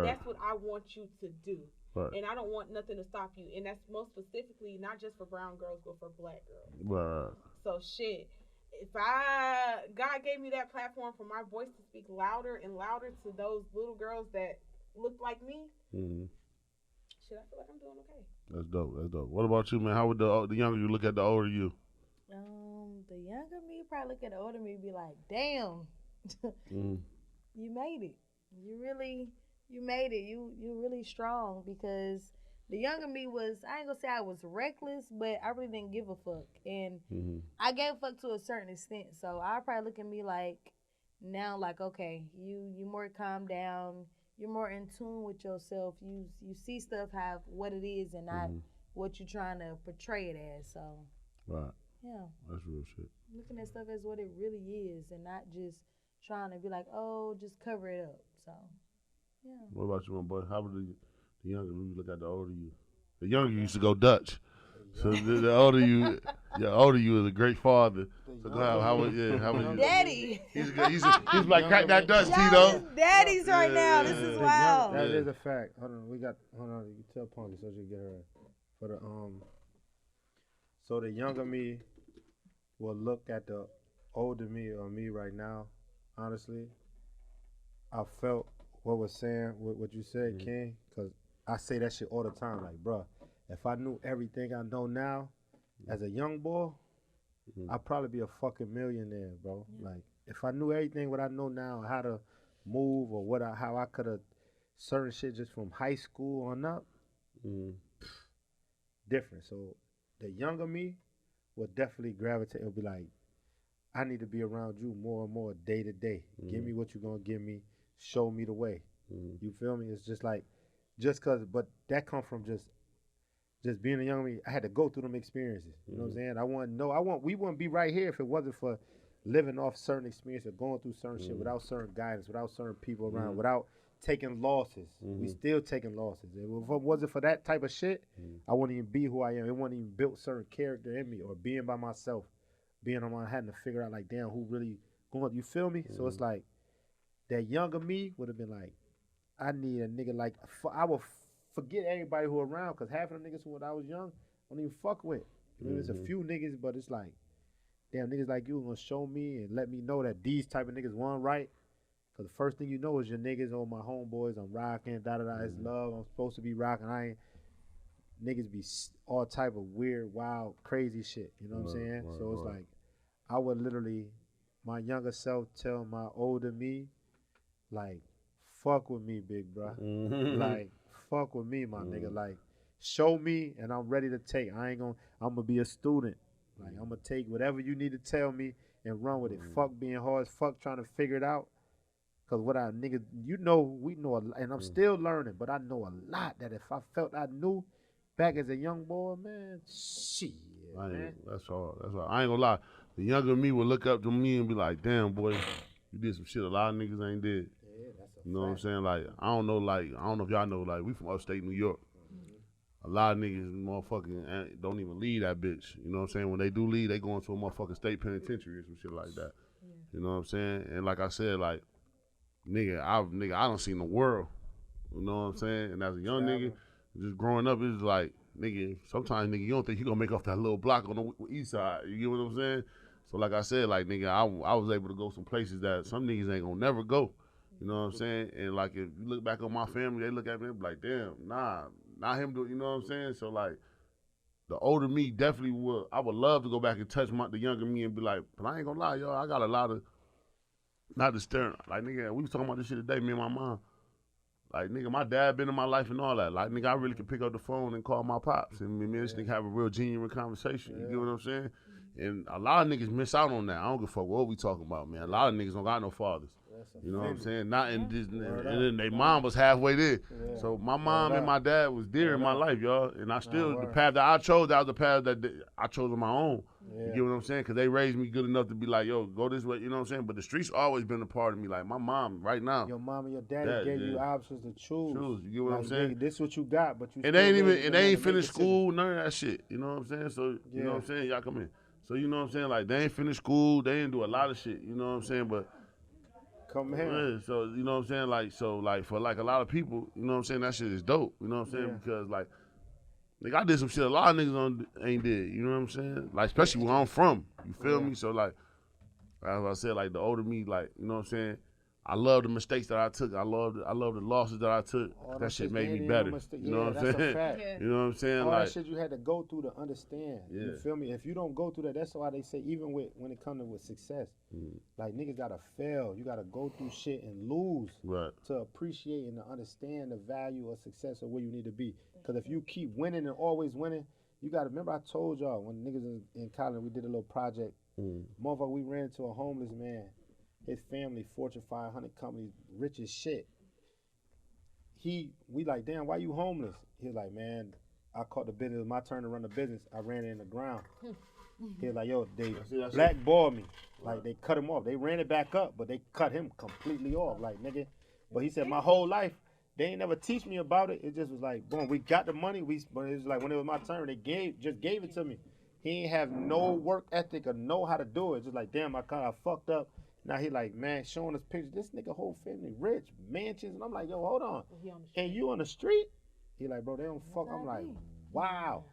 that's what I want you to do. And I don't want nothing to stop you. And that's most specifically not just for brown girls, but for black girls. So shit, if God gave me that platform for my voice to speak louder and louder to those little girls that look like me, shit, I feel like I'm doing okay. That's dope. That's dope. What about you, man? How would the younger you look at the older you? The younger me probably look at the older me and be like, damn, you made it. You made it. You're really strong, because the younger me was, I ain't gonna say I was reckless, but I really didn't give a fuck. And I gave a fuck to a certain extent. So I probably look at me like now, like, okay, you more calm down. You're more in tune with yourself. You see stuff have what it is and not what you're trying to portray it as. So yeah, that's real shit. Looking at stuff as what it really is and not just trying to be like, oh, just cover it up. So yeah. What about you, my boy? How would the younger you look at the older you? The younger you used to go Dutch. So the older you, is a great father. So how would you? Daddy. He's like crack that Dutch, Tito. Daddy's right now. This is wild. That is a fact. Hold on, you can tell Punky so you get her for the So the younger me will look at the older me or me right now. Honestly, I felt what was saying, what you said, King, because I say that shit all the time. Like, bruh, if I knew everything I know now as a young boy, I'd probably be a fucking millionaire, bro. Like, if I knew everything what I know now, how to move or how I could have certain shit just from high school on up, different. So the younger me would definitely gravitate. It'll be like, I need to be around you more and more day to day. Give me what you're gonna give me. Show me the way. You feel me? It's just like, but that come from just being a young me. I had to go through them experiences. You know what I'm saying? We wouldn't be right here if it wasn't for living off certain experiences, going through certain shit without certain guidance, without certain people around, without taking losses. We still taking losses. If it wasn't for that type of shit, I wouldn't even be who I am. It wouldn't even built certain character in me, or being by myself, being on my own, having to figure out like, damn, who really going? You feel me? So it's like that younger me would have been like, I need a nigga like, I will forget everybody who around, because half of the niggas when I was young, I don't even fuck with. You know, there's a few niggas, but it's like, damn, niggas like you are gonna show me and let me know that these type of niggas want right. Because the first thing you know is your niggas or my homeboys, I'm rocking, it's love, I'm supposed to be rocking, niggas be all type of weird, wild, crazy shit, you know what I'm saying? So it's like, I would literally, my younger self tell my older me, like, fuck with me, big bro. Like, fuck with me, my nigga. Like, show me and I'm ready to take. I'm gonna be a student. Like, I'm gonna take whatever you need to tell me and run with it. Fuck being hard as fuck trying to figure it out. Cause what I nigga, we know a lot, and I'm still learning, but I know a lot that if I felt I knew back as a young boy, man, shit, man. That's all. I ain't gonna lie. The younger me would look up to me and be like, damn, boy, you did some shit a lot of niggas ain't did. You know what I'm saying? Like, I don't know if y'all know, like, we from upstate New York. A lot of niggas motherfucking don't even leave that bitch. You know what I'm saying? When they do leave, they go into a motherfucking state penitentiary or some shit like that. You know what I'm saying? And like I said, like, nigga, I done seen the world. You know what I'm saying? And as a young nigga, just growing up, it's like, nigga, sometimes, nigga, you don't think you gonna make off that little block on the east side. You get what I'm saying? So like I said, like, nigga, I was able to go some places that some niggas ain't gonna never go. You know what I'm saying? And like, if you look back on my family, they look at me and be like, damn, nah, not him do, you know what I'm saying? So like, the older me definitely would, I would love to go back and touch the younger me and be like, but I ain't gonna lie, y'all, I got a lot of, not to stare, like, nigga, we was talking about this shit today, me and my mom. Like, nigga, my dad been in my life and all that. Like, nigga, I really could pick up the phone and call my pops and me and this nigga have a real genuine conversation. You get what I'm saying? And a lot of niggas miss out on that. I don't give a fuck what we talking about, man. A lot of niggas don't got no fathers. You know what I'm saying? Not in this, and then their mom was halfway there. So my mom and my dad was dear in my life, y'all. And I still, the path that I chose, that was the path that I chose on my own. You get what I'm saying? Because they raised me good enough to be like, yo, go this way. You know what I'm saying? But the streets always been a part of me. Like my mom, right now. Your mom and your daddy gave you options to choose. You get what I'm saying? This what you got, but you. And they ain't finished school, none of that shit. You know what I'm saying? So you know what I'm saying? Y'all come in. So you know what I'm saying? Like they ain't finished school, they ain't do a lot of shit. You know what I'm saying? But come here. Yeah, so you know what I'm saying? Like for like a lot of people, you know what I'm saying? That shit is dope. You know what I'm saying? Because like. I did some shit a lot of niggas ain't did, you know what I'm saying? Like, especially where I'm from, you feel me? So, like, as I said, like, the older me, like, you know what I'm saying? I love the mistakes that I took. I love the losses that I took. That shit made me better. You know what I'm saying? Yeah. You know what I'm saying? All like, that shit you had to go through to understand. You feel me? If you don't go through that, that's why they say even when it comes to success, like niggas gotta fail. You gotta go through shit and lose to appreciate and to understand the value of success or where you need to be. Because if you keep winning and always winning, you gotta remember I told y'all when niggas in college we did a little project. Motherfucker, we ran into a homeless man. His family, Fortune 500 company, rich as shit. We like, damn, why you homeless? He was like, man, I caught the business. It was my turn to run the business. I ran it in the ground. He was like, yo, they blackballed me. Like, they cut him off. They ran it back up, but they cut him completely off. Like, nigga. But he said, my whole life, they ain't never teach me about it. It just was like, boom, we got the money. But it was like, when it was my turn, they just gave it to me. He ain't have no work ethic or know how to do it. Just like, damn, I fucked up. Now he like, man, showing us pictures. This nigga whole family rich, mansions. And I'm like, yo, hold on. And you on the street? He like, bro, they don't fuck. I'm like, wow.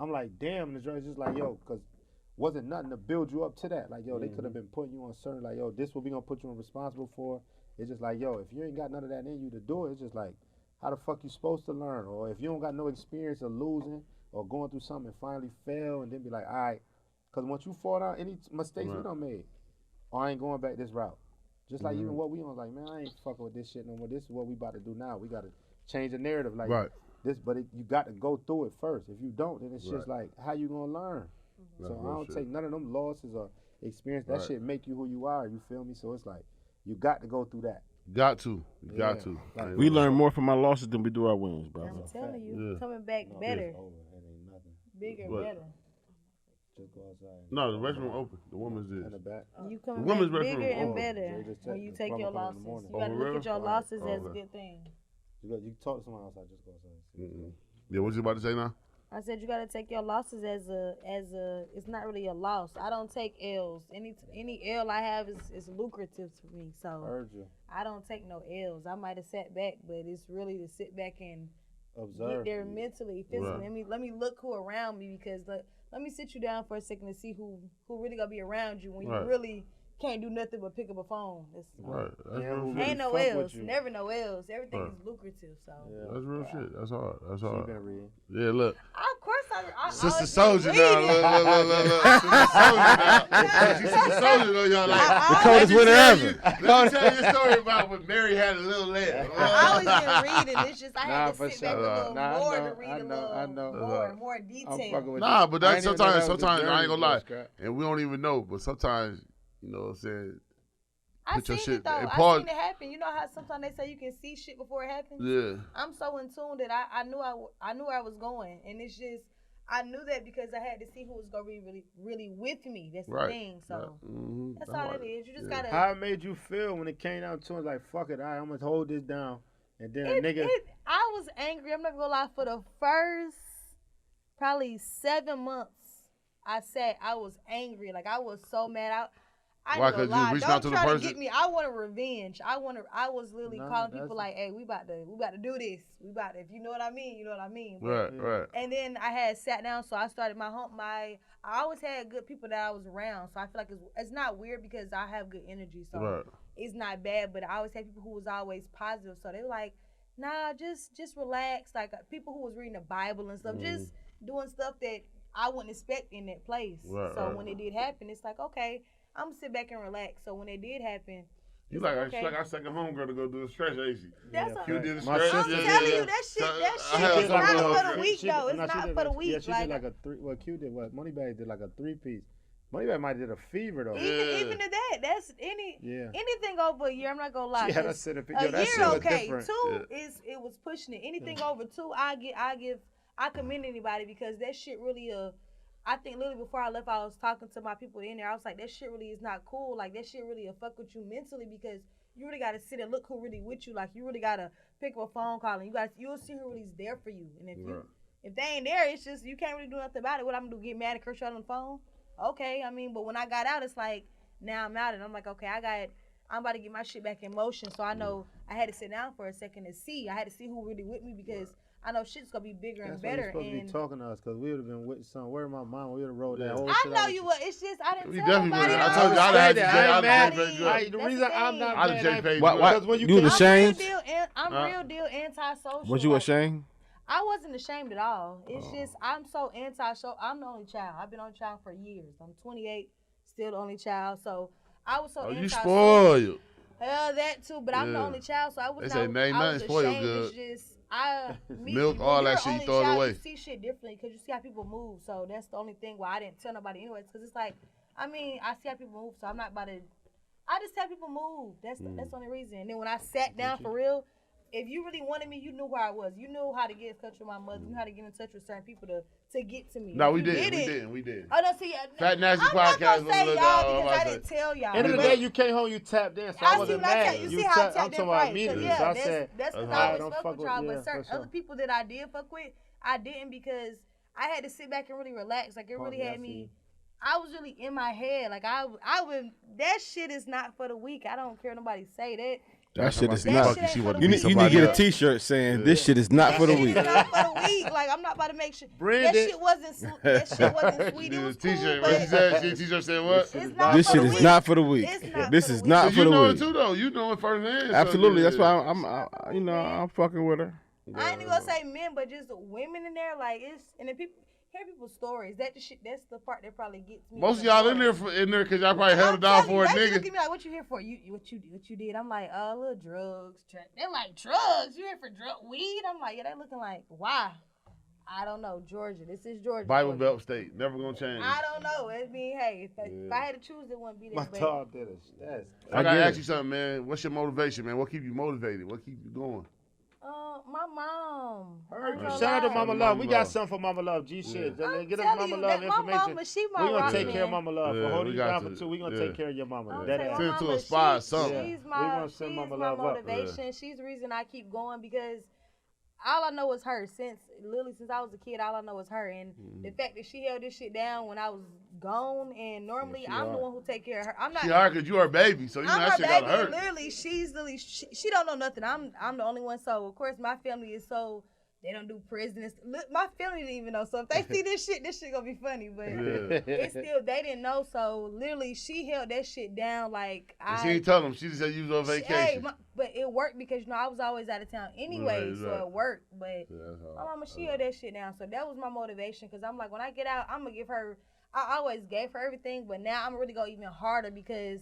I'm like, damn. And it's just like, yo, because wasn't nothing to build you up to that. Like, yo, they could have been putting you on certain, like, yo, this what we going to put you on responsible for. It's just like, yo, if you ain't got none of that in you to do it, it's just like, how the fuck you supposed to learn? Or if you don't got no experience of losing or going through something and finally fail and then be like, all right. Because once you fall down, any mistakes we done made, I ain't going back this route. Just like even what we on, like, man, I ain't fucking with this shit no more. This is what we about to do now. We got to change the narrative. Like this, but you got to go through it first. If you don't, then it's just like, how you going to learn? So I don't take none of them losses or experience. That shit make you who you are, you feel me? So it's like, you got to go through that. Got to. Like, we learn more from our losses than we do our wins, bro. I'm telling you, coming back better. Bigger, better. Go outside. No, the restroom open. The woman's is. In the back. You coming back bigger and better when you take your losses. You gotta look at your losses as a good thing. You talk to someone outside, just go outside. Yeah, what you about to say now? I said you gotta take your losses as a. It's not really a loss. I don't take L's. Any L I have is lucrative to me. So I don't take no L's. I might have sat back, but it's really to sit back and observe. Get there mentally, physically. Let me look who around me because let me sit you down for a second to see who really gonna be around you when you really can't do nothing but pick up a phone. Ain't no L's. Never no L's. Everything is lucrative. So that's real shit. That's hard. That's hard. Been reading. Yeah, look. Of course I Sister Soldier now. Look. Sister Soldier now. She's Sister Soldier though, y'all. Like the coldest winter ever. Let me tell you a story about when Mary had a little leg. I always been reading. It's just I had to sit back a little more to read a little more detail. Nah, but that's sometimes I ain't gonna lie, and we don't even know. But sometimes, you know what I'm saying. I seen it though. I seen it happen. You know how sometimes they say you can see shit before it happens? Yeah. I'm so in tune that I knew where I was going, and it's just I knew that because I had to see who was gonna be really with me. That's the thing. So that's all it is. You just gotta. How it made you feel when it came down to it? Like fuck it, I'm gonna hold this down, and then a nigga. I was angry. I'm not gonna lie. For the first probably 7 months, I was angry. Like I was so mad. Why? Because you reached out to the person. Don't try to get me. I wanted revenge. I was literally calling people like, "Hey, we about to do this. We about to. If you know what I mean, you know what I mean." Right. And then I had sat down, so I started I always had good people that I was around, so I feel like it's not weird because I have good energy, so it's not bad. But I always had people who was always positive, so they were like, "Nah, just relax." Like people who was reading the Bible and stuff, just doing stuff that I wouldn't expect in that place. So when it did happen, it's like, okay. I'm gonna sit back and relax. So when it did happen, you like our second homegirl to go do a stretch, ain't she? That's you did a stretch. I'm telling you, that shit is not for the week though. It's not for the week. Yeah, she did like a three. Well, Q did what? Moneybag did like a 3-piece. Moneybag might have did a fever though. Even to that, that's anything over a year. I'm not gonna lie. Yeah, that's it. A year, okay. 2 it was pushing it. Anything over 2, I commend anybody because that shit really I think literally before I left, I was talking to my people in there. I was like, that shit really is not cool. Like, that shit really will fuck with you mentally because you really got to sit and look who really with you. Like, you really got to pick up a phone call and you'll see who really's there for you. And if they ain't there, it's just, you can't really do nothing about it. What I'm going to do, get mad and curse you out on the phone? Okay, I mean, but when I got out, it's like, now I'm out and I'm like, okay, I'm about to get my shit back in motion. So I know I had to sit down for a second and see. I had to see who really with me because I know shit's gonna be bigger and better. That's why you're supposed to be talking to us because we would have been with some. Where my mom? We would have rolled that whole I shit. know you would. It's just I didn't We tell definitely nobody. would. I told you I'd have had The reason I'm not I'd mad, have paid What? when You was ashamed? I'm real deal antisocial. Was you ashamed? I wasn't ashamed at all. It's just I'm so antisocial. I'm the only child. I've been only child for years. I'm 28, still the only child. So I was so you antisocial. spoiled. Hell, that too. But I'm the only child, so I was They say not. ain't I nothing was spoiled ashamed. good. It's just Milk, when all you're that the shit, you only throw it child, away. You see shit differently because you see how people move. So that's the only thing why I didn't tell nobody anyways. Because it's like, I mean, I see how people move, so I'm not about to. I just tell people move. That's the only reason. And then when I sat down for real, if you really wanted me, you knew where I was. You knew how to get in touch with my mother. You knew how to get in touch with certain people to get to me. No, If we you didn't. We didn't. I don't see. Fat Nasty I'm Podcast not was gonna say a little y'all down, because I I'm didn't tell y'all. End of the but day, you came home, you tapped in, so I I see wasn't like mad. that. You see how I I'm tapped in talking about right. immediately. Yeah, So I said, that's because alright, I don't always fuck fuck with y'all. with- But yeah, certain for sure. other people that I did fuck with, I didn't because I had to sit back and really relax. Like it really had me. I was really in my head. Like I would. That shit is not for the weak. I don't care nobody say that. That shit is That not. shit ain't for the You weak. need to get a T-shirt saying this shit is not for the That shit weak. is not for the weak. Like I'm not about to make sure Brand that it. shit wasn't sweet. It was cool, T-shirt. but What you said? T-shirt said what? it's not This for shit the is weak. not for the weak. It's not This for the is weak. not So for you the know it weak. too, though. You know it firsthand. Absolutely. So, That's why I'm fucking with her. I ain't even gonna say men, but just women in there. Like it's and then people hear people's stories. That the shit. That's the part that probably gets me. most of y'all in there because y'all probably held it down for a They look nigga. at me like, "What you here for? What you did?" I'm like, "Oh, little drugs." They're like, "Drugs? You here for weed?" I'm like, "Yeah." They looking like, "Why?" I don't know. Georgia. This is Georgia. Bible Georgia. Belt State. Never gonna change. I don't know. I mean, hey, if I had to choose, it wouldn't be that. My But dog did it. I gotta get ask it. you something, man. What's your motivation, man? What keep you motivated? What keep you going? my mom. Shout out to Mama Love. We got Love. something for Mama Love. G shit. I'm Get us telling Mama you Love that my information. mama, she my We're gonna rock, take care of man. Mama Love. Yeah, For holding we you got down to. for 2. We're gonna Yeah. take care of your mama. I'm That telling ass. you, Send it to my a mama, spot or she- something. She's We my, gonna send she's Mama my Love up. motivation. She's the reason I keep going because all I know is her. Since I was a kid, all I know is her. And the fact that she held this shit down when I was gone, and normally I'm the one who take care of her. I'm not. She hard because you her baby, so you know I'm that her shit baby. gotta hurt. Literally, she don't know nothing. I'm the only one. So of course my family is so. They don't do prison. Look, my family didn't even know. So if they see this shit gonna be funny. But it's still, they didn't know. So literally, she held that shit down like She ain't tell them. She just said you was on vacation. but it worked because I was always out of town anyway, so it worked. But my mama, she held that shit down. So that was my motivation because I'm like, when I get out, I'm gonna give her. I always gave her everything, but now I'm really go even harder because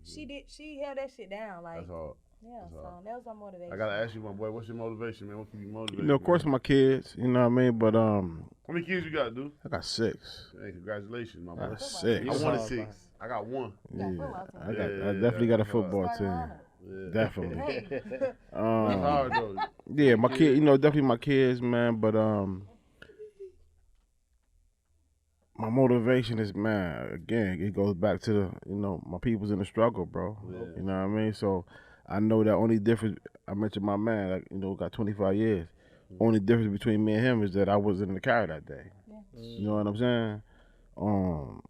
she held that shit down. Like. That's hard. Yeah, so that was my motivation. I gotta ask you, my boy, what's your motivation, man? What keep you motivated? You know, of course, my kids. You know what I mean? But How many kids you got, dude? I got 6. Hey, congratulations, my I boy. got 6. I wanted 6. I got 1. Yeah, I Yeah, definitely got a yeah. football team. Yeah. Definitely. Hey. That's hard though. Yeah, my kid. You know, definitely my kids, man. But my motivation is, man. Again, it goes back to the, my people's in the struggle, bro. Yeah. You know what I mean? So I know that only difference. I mentioned my man. Like, got 25 years. Only difference between me and him is that I wasn't in the car that day. Yeah. You know what I'm saying?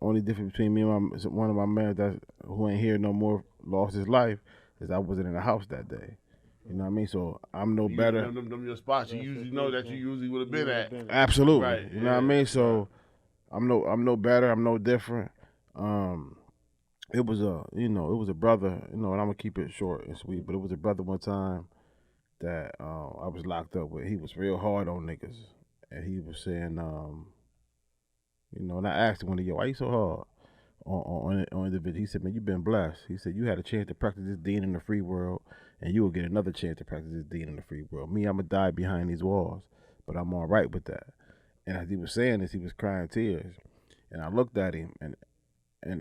Only difference between me and one of my men who ain't here no more lost his life is I wasn't in the house that day. You know what I mean? So I'm no better. Them your spots you usually know that you usually would have been at. Absolutely. Right, You know what I mean? So I'm no better. I'm no different. It was a brother. And I'm gonna keep it short and sweet. But it was a brother one time that I was locked up with. He was real hard on niggas, and he was saying, and I asked him one day, yo, why you so hard on individual? He said, man, you been blessed. He said, you had a chance to practice this deed in the free world, and you will get another chance to practice this deed in the free world. Me, I'm gonna die behind these walls, but I'm all right with that. And as he was saying this, he was crying tears, and I looked at him, and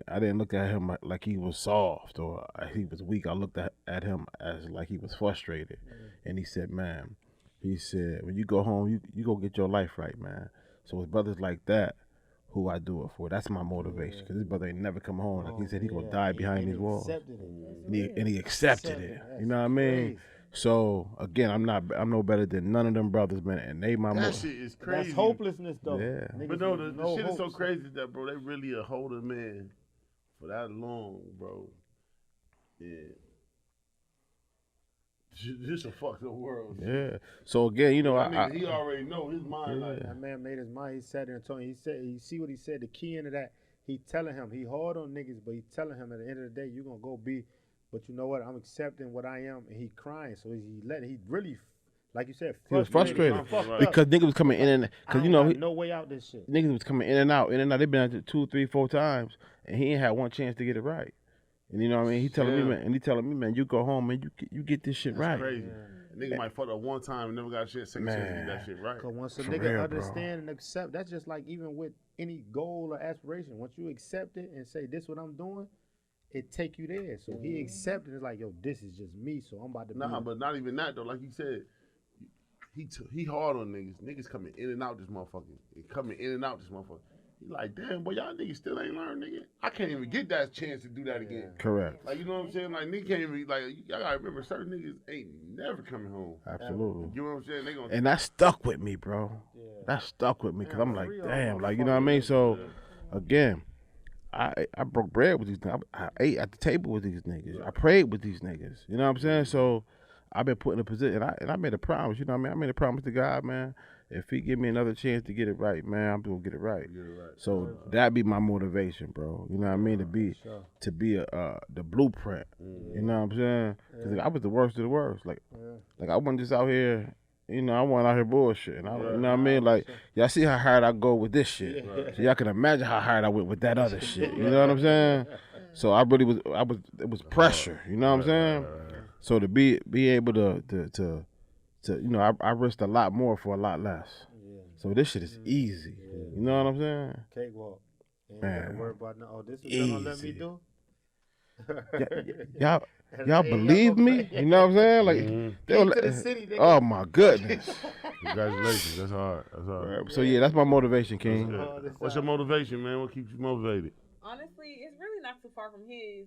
I didn't look at him like he was soft or he was weak. I looked at him as like he was frustrated. And he said, man, when you go home, you go get your life right, man. So it's brothers like that who I do it for. That's my motivation. Because this brother ain't never come home. Like he said, he gonna die behind these walls. And he accepted it. You know what I mean? So again, I'm no better than none of them brothers, man. And they my that shit is crazy. That's hopelessness though. Yeah. But no, the shit is so crazy that, bro, they really are holding man for that long, bro. Yeah. This a fucked up world. Yeah. So again, you know, he already know his mind. Yeah. Like that man made his mind. He sat there and told him. He said, "You see what he said? The key into that. He telling him he hard on niggas, but he telling him at the end of the day, you gonna go be. But you know what? I'm accepting what I am, and he crying. So he really, like you said, he was frustrated because niggas was coming in and because you know no way out this shit. Niggas was coming in and out. They been out there 2, 3, 4 times, and he ain't had one chance to get it right. And you know what I mean? He telling me, man, you go home and you get this shit right. Crazy. A nigga might fuck up one time and never got a chance to get that shit right. Cause once a nigga understand and accept, that's just like even with any goal or aspiration. Once you accept it and say, this what I'm doing, it take you there. So he accepted it. It's like, yo, this is just me. So I'm about to but not even that though. Like you said, he hard on niggas. Niggas coming in and out this motherfucker. He like, damn, boy, y'all niggas still ain't learned, nigga. I can't even get that chance to do that again. Correct. Like, you know what I'm saying? Like, nigga can't even, like, y'all gotta remember, certain niggas ain't never coming home. Absolutely. You know what I'm saying? And that stuck with me, bro. Yeah. That stuck with me, because I'm like, damn, like, you know what I mean? So, again, I broke bread with these niggas. I ate at the table with these niggas. I prayed with these niggas. You know what I'm saying? So, I've been put in a position, and I made a promise, you know what I mean? I made a promise to God, man. If he give me another chance to get it right, man, I'm gonna get it right. So that be my motivation, bro. You know what I mean? To be the blueprint. You know what I'm saying? Cause I was the worst of the worst. Like I wasn't just out here. You know, I wasn't out here bullshit. You know what I mean? Like y'all see how hard I go with this shit. So y'all can imagine how hard I went with that other shit. You know what I'm saying? So I really was. It was pressure. You know what I'm saying? So to be able to you know, I risked a lot more for a lot less. Yeah. So this shit is easy. Yeah. You know what I'm saying? Cakewalk. Man. Worry about this is what gonna let me do. y'all believe me? You know what I'm saying? Like they were, to the city, oh my goodness. Congratulations. That's hard. Right. So yeah, that's my motivation, King. What's your motivation, man? What keeps you motivated? Honestly, it's really not too far from his.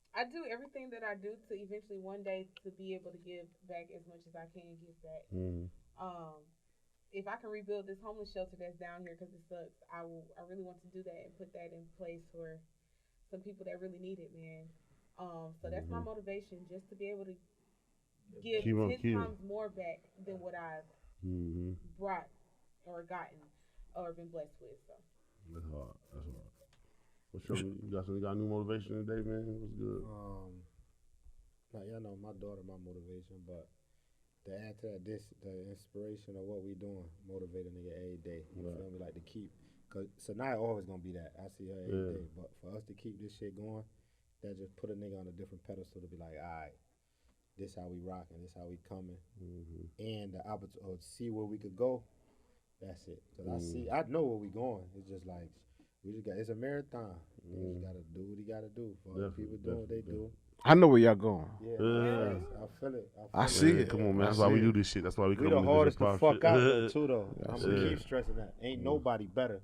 I do everything that I do to eventually one day to be able to give back as much as I can give back. If I can rebuild this homeless shelter that's down here because it sucks, I really want to do that and put that in place for some people that really need it, man. So that's my motivation, just to be able to give 10 times more back than what I've brought or gotten or been blessed with. So that's hard. You got new motivation today, man? What's good? Like y'all know my daughter, my motivation, but to add to that, the inspiration of what we doing, motivate a nigga every day. You feel me? Like to keep, cause Sanaya always gonna be that. I see her every day, but for us to keep this shit going, that just put a nigga on a different pedestal to be like, all right, this how we rocking, this how we coming, and the opportunity to see where we could go. That's it. Cause I know where we going. It's just like. It's a marathon. You just gotta do what you gotta do. For other people doing what they do. I know where y'all going. Yeah. I feel it. I see it. Come on, man. That's why we do this shit. That's why we come the hardest to fuck out though, too, though. I'm gonna keep stressing that. Ain't nobody better.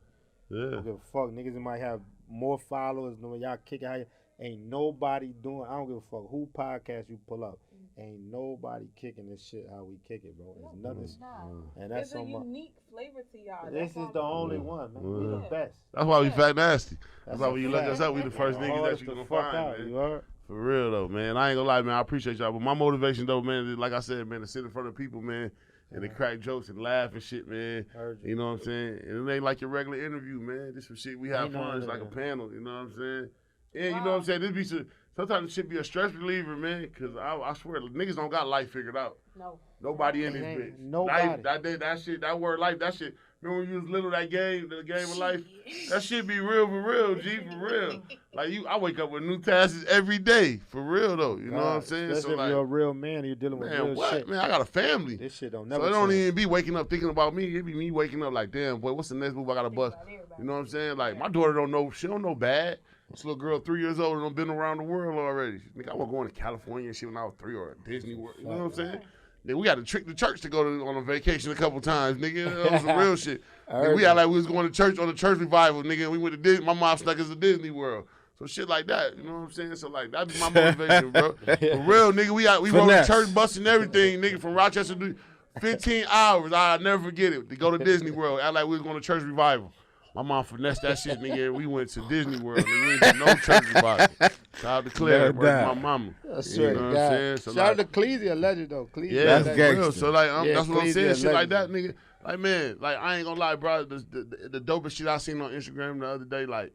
I don't give a fuck. Niggas might have more followers than when y'all kick it. Ain't nobody doing. I don't give a fuck who podcast you pull up. Ain't nobody kicking this shit how we kick it, bro. It's nothing. And that's a unique flavor to y'all. This is the only one, man. We the best. That's why we fat nasty. That's why when you look us up, we the first niggas that you gonna find, man. For real though, man. I ain't gonna lie, man. I appreciate y'all, but my motivation though, man, is, like I said, man, to sit in front of people, man, and to crack jokes and laugh and shit, man. You know what I'm saying? And it ain't like your regular interview, man. This some shit we have fun. It's like a panel. You know what I'm saying? And you know what I'm saying? This be some. Sometimes it should be a stress reliever, man, because I swear, niggas don't got life figured out. No. Nobody in this bitch. Nobody. That shit, that word life, that shit. Remember when you was little, the game of life? That shit be real for real, G, for real. Like, I wake up with new tasks every day, for real, though. You know what I'm saying? Especially if you're a real man and you're dealing with real shit. Man, I got a family. This shit don't never So it don't even be waking up thinking about me. It be me waking up like, damn, boy, what's the next move I got to bust? You know what I'm saying? Like, my daughter don't know. She don't know bad. This little girl, 3 years old, and been around the world already. Nigga, I was going to California and shit when I was 3 or Disney World. You know what I'm saying? Then we got to trick the church to go on a vacation a couple times, nigga. That was some real shit. Nigga, we had like we was going to church on a church revival, nigga. We went to Disney. My mom snuck us to Disney World. So shit like that, you know what I'm saying? So like that'd be my motivation, bro. For real, nigga. We rode the church bus and everything, nigga, from Rochester to 15 hours. I'll never forget it. To go to Disney World, act like we was going to church revival. My mom finessed that shit, nigga. We went to Disney World. Nigga. We ain't did no church revival. Shout out to Claire, my mama. That's you right. know what I'm saying? So shout out to Cleese, a legend though. Cleese, yeah, that's real. So like, that's what I'm saying. Shit like that, legend. nigga. Like man, like I ain't gonna lie, bro. The dopest shit I seen on Instagram the other day, like.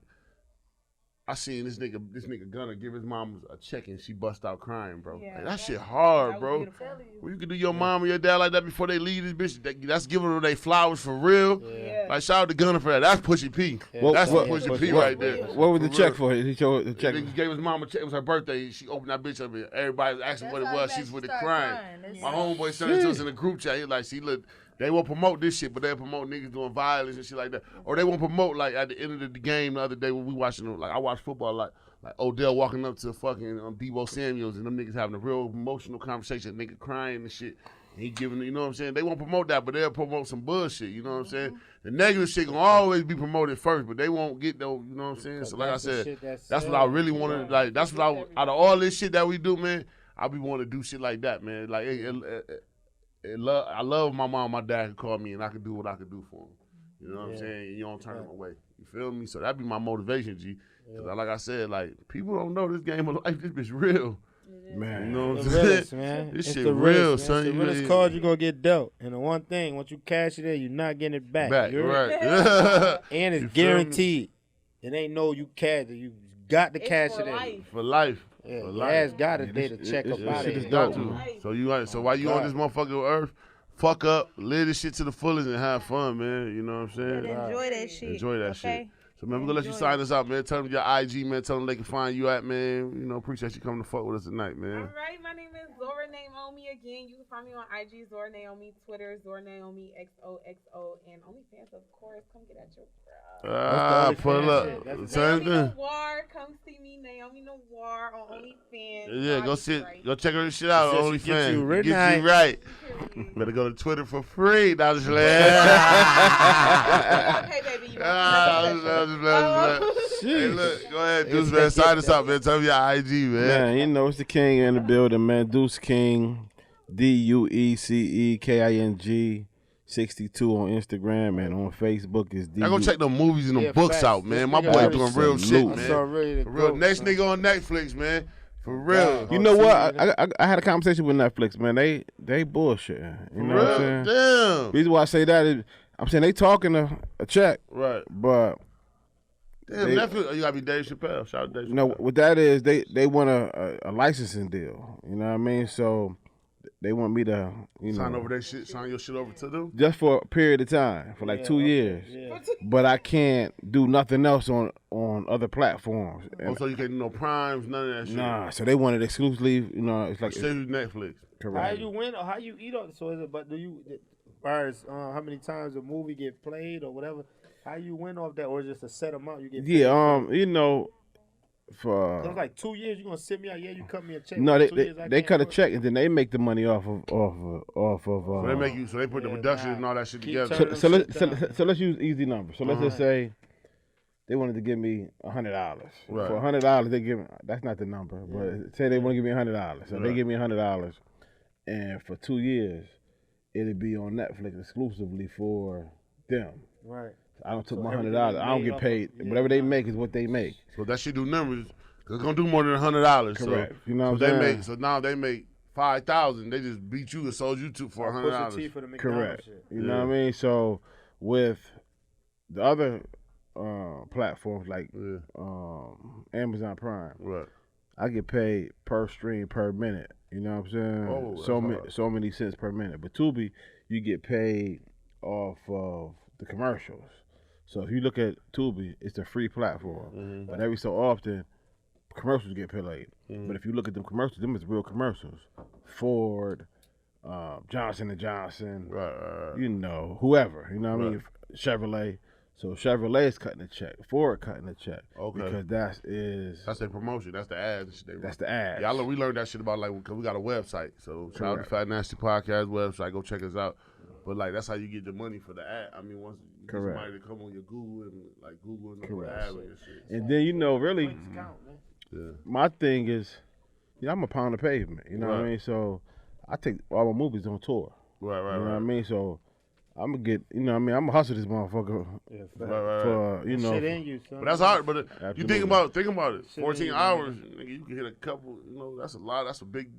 I seen this nigga Gunner give his mom a check and she bust out crying, bro. Yeah, like, that shit hard, bro. Well, you can do your mom or your dad like that before they leave this bitch. That's giving them they flowers for real. Yeah. Like shout out to Gunner for that. That's Pushy P. Yeah. That's some Pushy P right there. What was the For check real. for? He showed the check. Nigga gave his mom a check. It was her birthday. She opened that bitch up and everybody was asking what it was. She's with it crying. My homeboy sent it to us in the group chat. He like, see, look, they won't promote this shit, but they'll promote niggas doing violence and shit like that. Or they won't promote like at the end of the game the other day when we watching, like I watched football like Odell walking up to fucking Debo Samuels and them niggas having a real emotional conversation, nigga crying and shit. And he giving, you know what I'm saying? They won't promote that, but they'll promote some bullshit, you know what I'm saying? The negative shit gonna always be promoted first, but they won't get those, you know what I'm saying? So like I said, that's what I really want to, like, that's what I, out of all this shit that we do, man, I be wanting to do shit like that, man. Like, I love my mom, my dad could call me and I could do what I could do for them. You know what I'm saying? And you don't turn them away. You feel me? So that'd be my motivation, G. Cause like I said, like people don't know this game of life. This bitch real, man. You know what I'm The saying? realest, man. This It's shit the real, realest, son. It's the You realest really- card you're gonna get dealt. And the one thing, once you cash it in, you're not getting it back. Back, You heard? right? And You it's feel me? guaranteed. It ain't no you cash it. You got to cash for it in. life. For life. Yeah, For your life. ass got a Yeah, day this- to check this- up this out shit of is it. dope. Got to. Life. So while you on this motherfucking earth, fuck up, live this shit to the fullest and have fun, man. You know what I'm saying? Enjoy that shit. Enjoy that shit. okay? So man, we're gonna let you sign us out, man. Tell them your IG, man. Tell them they can find you at, man. You know, appreciate you coming to fuck with us tonight, All man. right, my name is Zora Naomii. Again, you can find me on IG, Zora Naomii, Twitter, Zora Naomii XOXO, and OnlyFans, of course. Come get at your bro. Pull OnlyFans up. shit? That's Same Naomii thing. Noir, come see me, Naomii Noir on OnlyFans. Yeah, go Body sit, right. go check her shit out on She get OnlyFans. you right Get night. you right. Period. Better go to Twitter for free. Now just Okay, baby, you Hey, look, go ahead, It's Duce, the man. Sign gift us out, man. Tell me your IG, man. Man, you know it's the king in the building, man. Duece King, DueCeKing 62 on Instagram and on Facebook is I go check them movies and them Yeah, books facts. out, man. This My nigga boy really doing real shit, salute. I'm so man. ready to For real. go, Next son. nigga on Netflix, man. For real. You know what? I had a conversation with Netflix, man. They bullshit. You know what I'm saying? Damn. Reason why I say that is I'm saying they talking a check, Right. but Damn, They- Netflix. You gotta be Dave Chappelle. Shout out to Dave you know Chappelle. what that is? They want a licensing deal. You know what I mean? So they want me to Sign over that shit. Sign your shit over to them. just for a period of time, for like 2 years. Yeah. But I can't do nothing else on other platforms. Oh, so you can't do no primes, none of that shit. Nah, so they want it exclusively. You know, it's like Stay with Netflix. How correct. you win or how you eat on? So is it? But do you? As far as how many times a movie get played or whatever, how you win off that, or is it just a set amount you get? Paid Yeah, for? you know, So it's for like 2 years you gonna sit me out. Yeah, you cut me a check. no, For they 2 they, years, I they can't cut a work. check and then they make the money off of. So they make you. So they put the Yeah, production nah. and all that shit Keep together. turning So them let's shit so let's use easy numbers. So let's just Uh-huh. say they wanted to give me $100. Right. For $100, they give me, that's not the number, but say they want to give me $100. So they Right. give me $100, and for 2 years, it'll be on Netflix exclusively for them. Right. I don't took So my everything $100. is I don't made get off of- paid. yeah, Whatever they nah. make is what they make. So that shit do numbers. It's gonna do more than $100. Correct. So, You know so what they I'm saying? make. So now they make 5,000. They just beat you and sold you to for Push the T $100. for the McDonald's Correct. shit. You know what I mean? So with the other platforms like Yeah. Amazon Prime, Right. I get paid per stream per minute. You know what I'm saying? Oh, that's so hard. many cents per minute. But Tubi, you get paid off of the commercials. So if you look at Tubi, it's a free platform. Mm-hmm. But every so often, commercials get paid. Mm-hmm. But if you look at them commercials, them is real commercials. Ford, Johnson & Johnson, Right. you know, whoever. You know what I mean? Chevrolet. So Chevrolet's cutting a check, Ford cutting a check. Okay. Because that's their promotion. That's the ads. That's the ads. Yeah, we learned that shit about because we got a website. So shout out to Fat Nasty Podcast website. Go check us out. But that's how you get the money for the ad. I mean, once you get somebody to come on your Google and Google and the ad and shit. And then really, my thing is, I'm a pound of pavement. You know what I mean? So I take all my movies on tour. Right. You know what I mean? So I'm gonna get, I'm gonna hustle this motherfucker for shit in you, son. But that's hard. But you think about it. Shit 14 hours, nigga, you can hit a couple. That's a lot. That's a big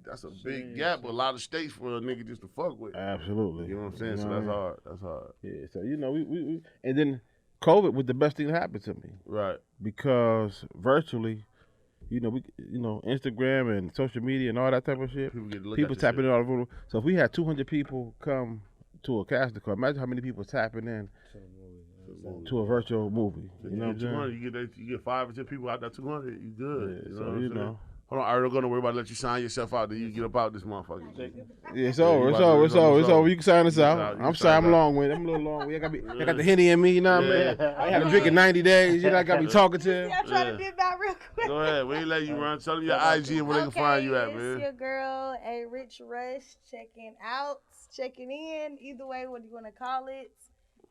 gap. But a lot of states for a nigga just to fuck with. Absolutely. You know what I'm saying? So that's hard. That's hard. Yeah. So we and then COVID was the best thing that happened to me. Right. Because virtually, Instagram and social media and all that type of shit. People tapping in all over. So if we had 200 people come to a casting call, imagine how many people tapping in to a virtual movie. You know what I'm saying? You get 5 or 10 people out there, 200, you good. Yeah, so, you know. Hold on, I don't worry about let you sign yourself out. Then you get up out this motherfucker. Yeah, it's over. You can sign us out. I'm sorry, I'm long winded. I'm a little long winded. I got the Henny in me, you know what I mean? I had to drink in 90 days. I got me talking to him. I'm trying to dip out real quick. Go ahead. We ain't let you run. Tell them your IG and where they can find you at, man. It's your girl, A Rich Rush, checking in. Either way, what you want to call it.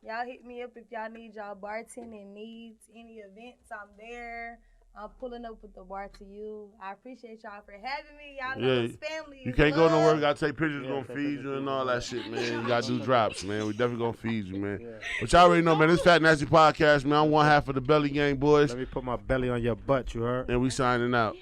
Y'all hit me up if y'all need y'all bartending needs. Any events, I'm there. I'm pulling up with the bar to you. I appreciate y'all for having me. Y'all know it's family. You can't go nowhere. You gotta take pictures. Gonna feed you and all that shit, man. You gotta do drops, man. We definitely gonna feed you, man. But y'all already know, man. This Fat Nasty Podcast, man. I'm one half of the Belly Gang boys. Let me put my belly on your butt. You heard? And we signing out.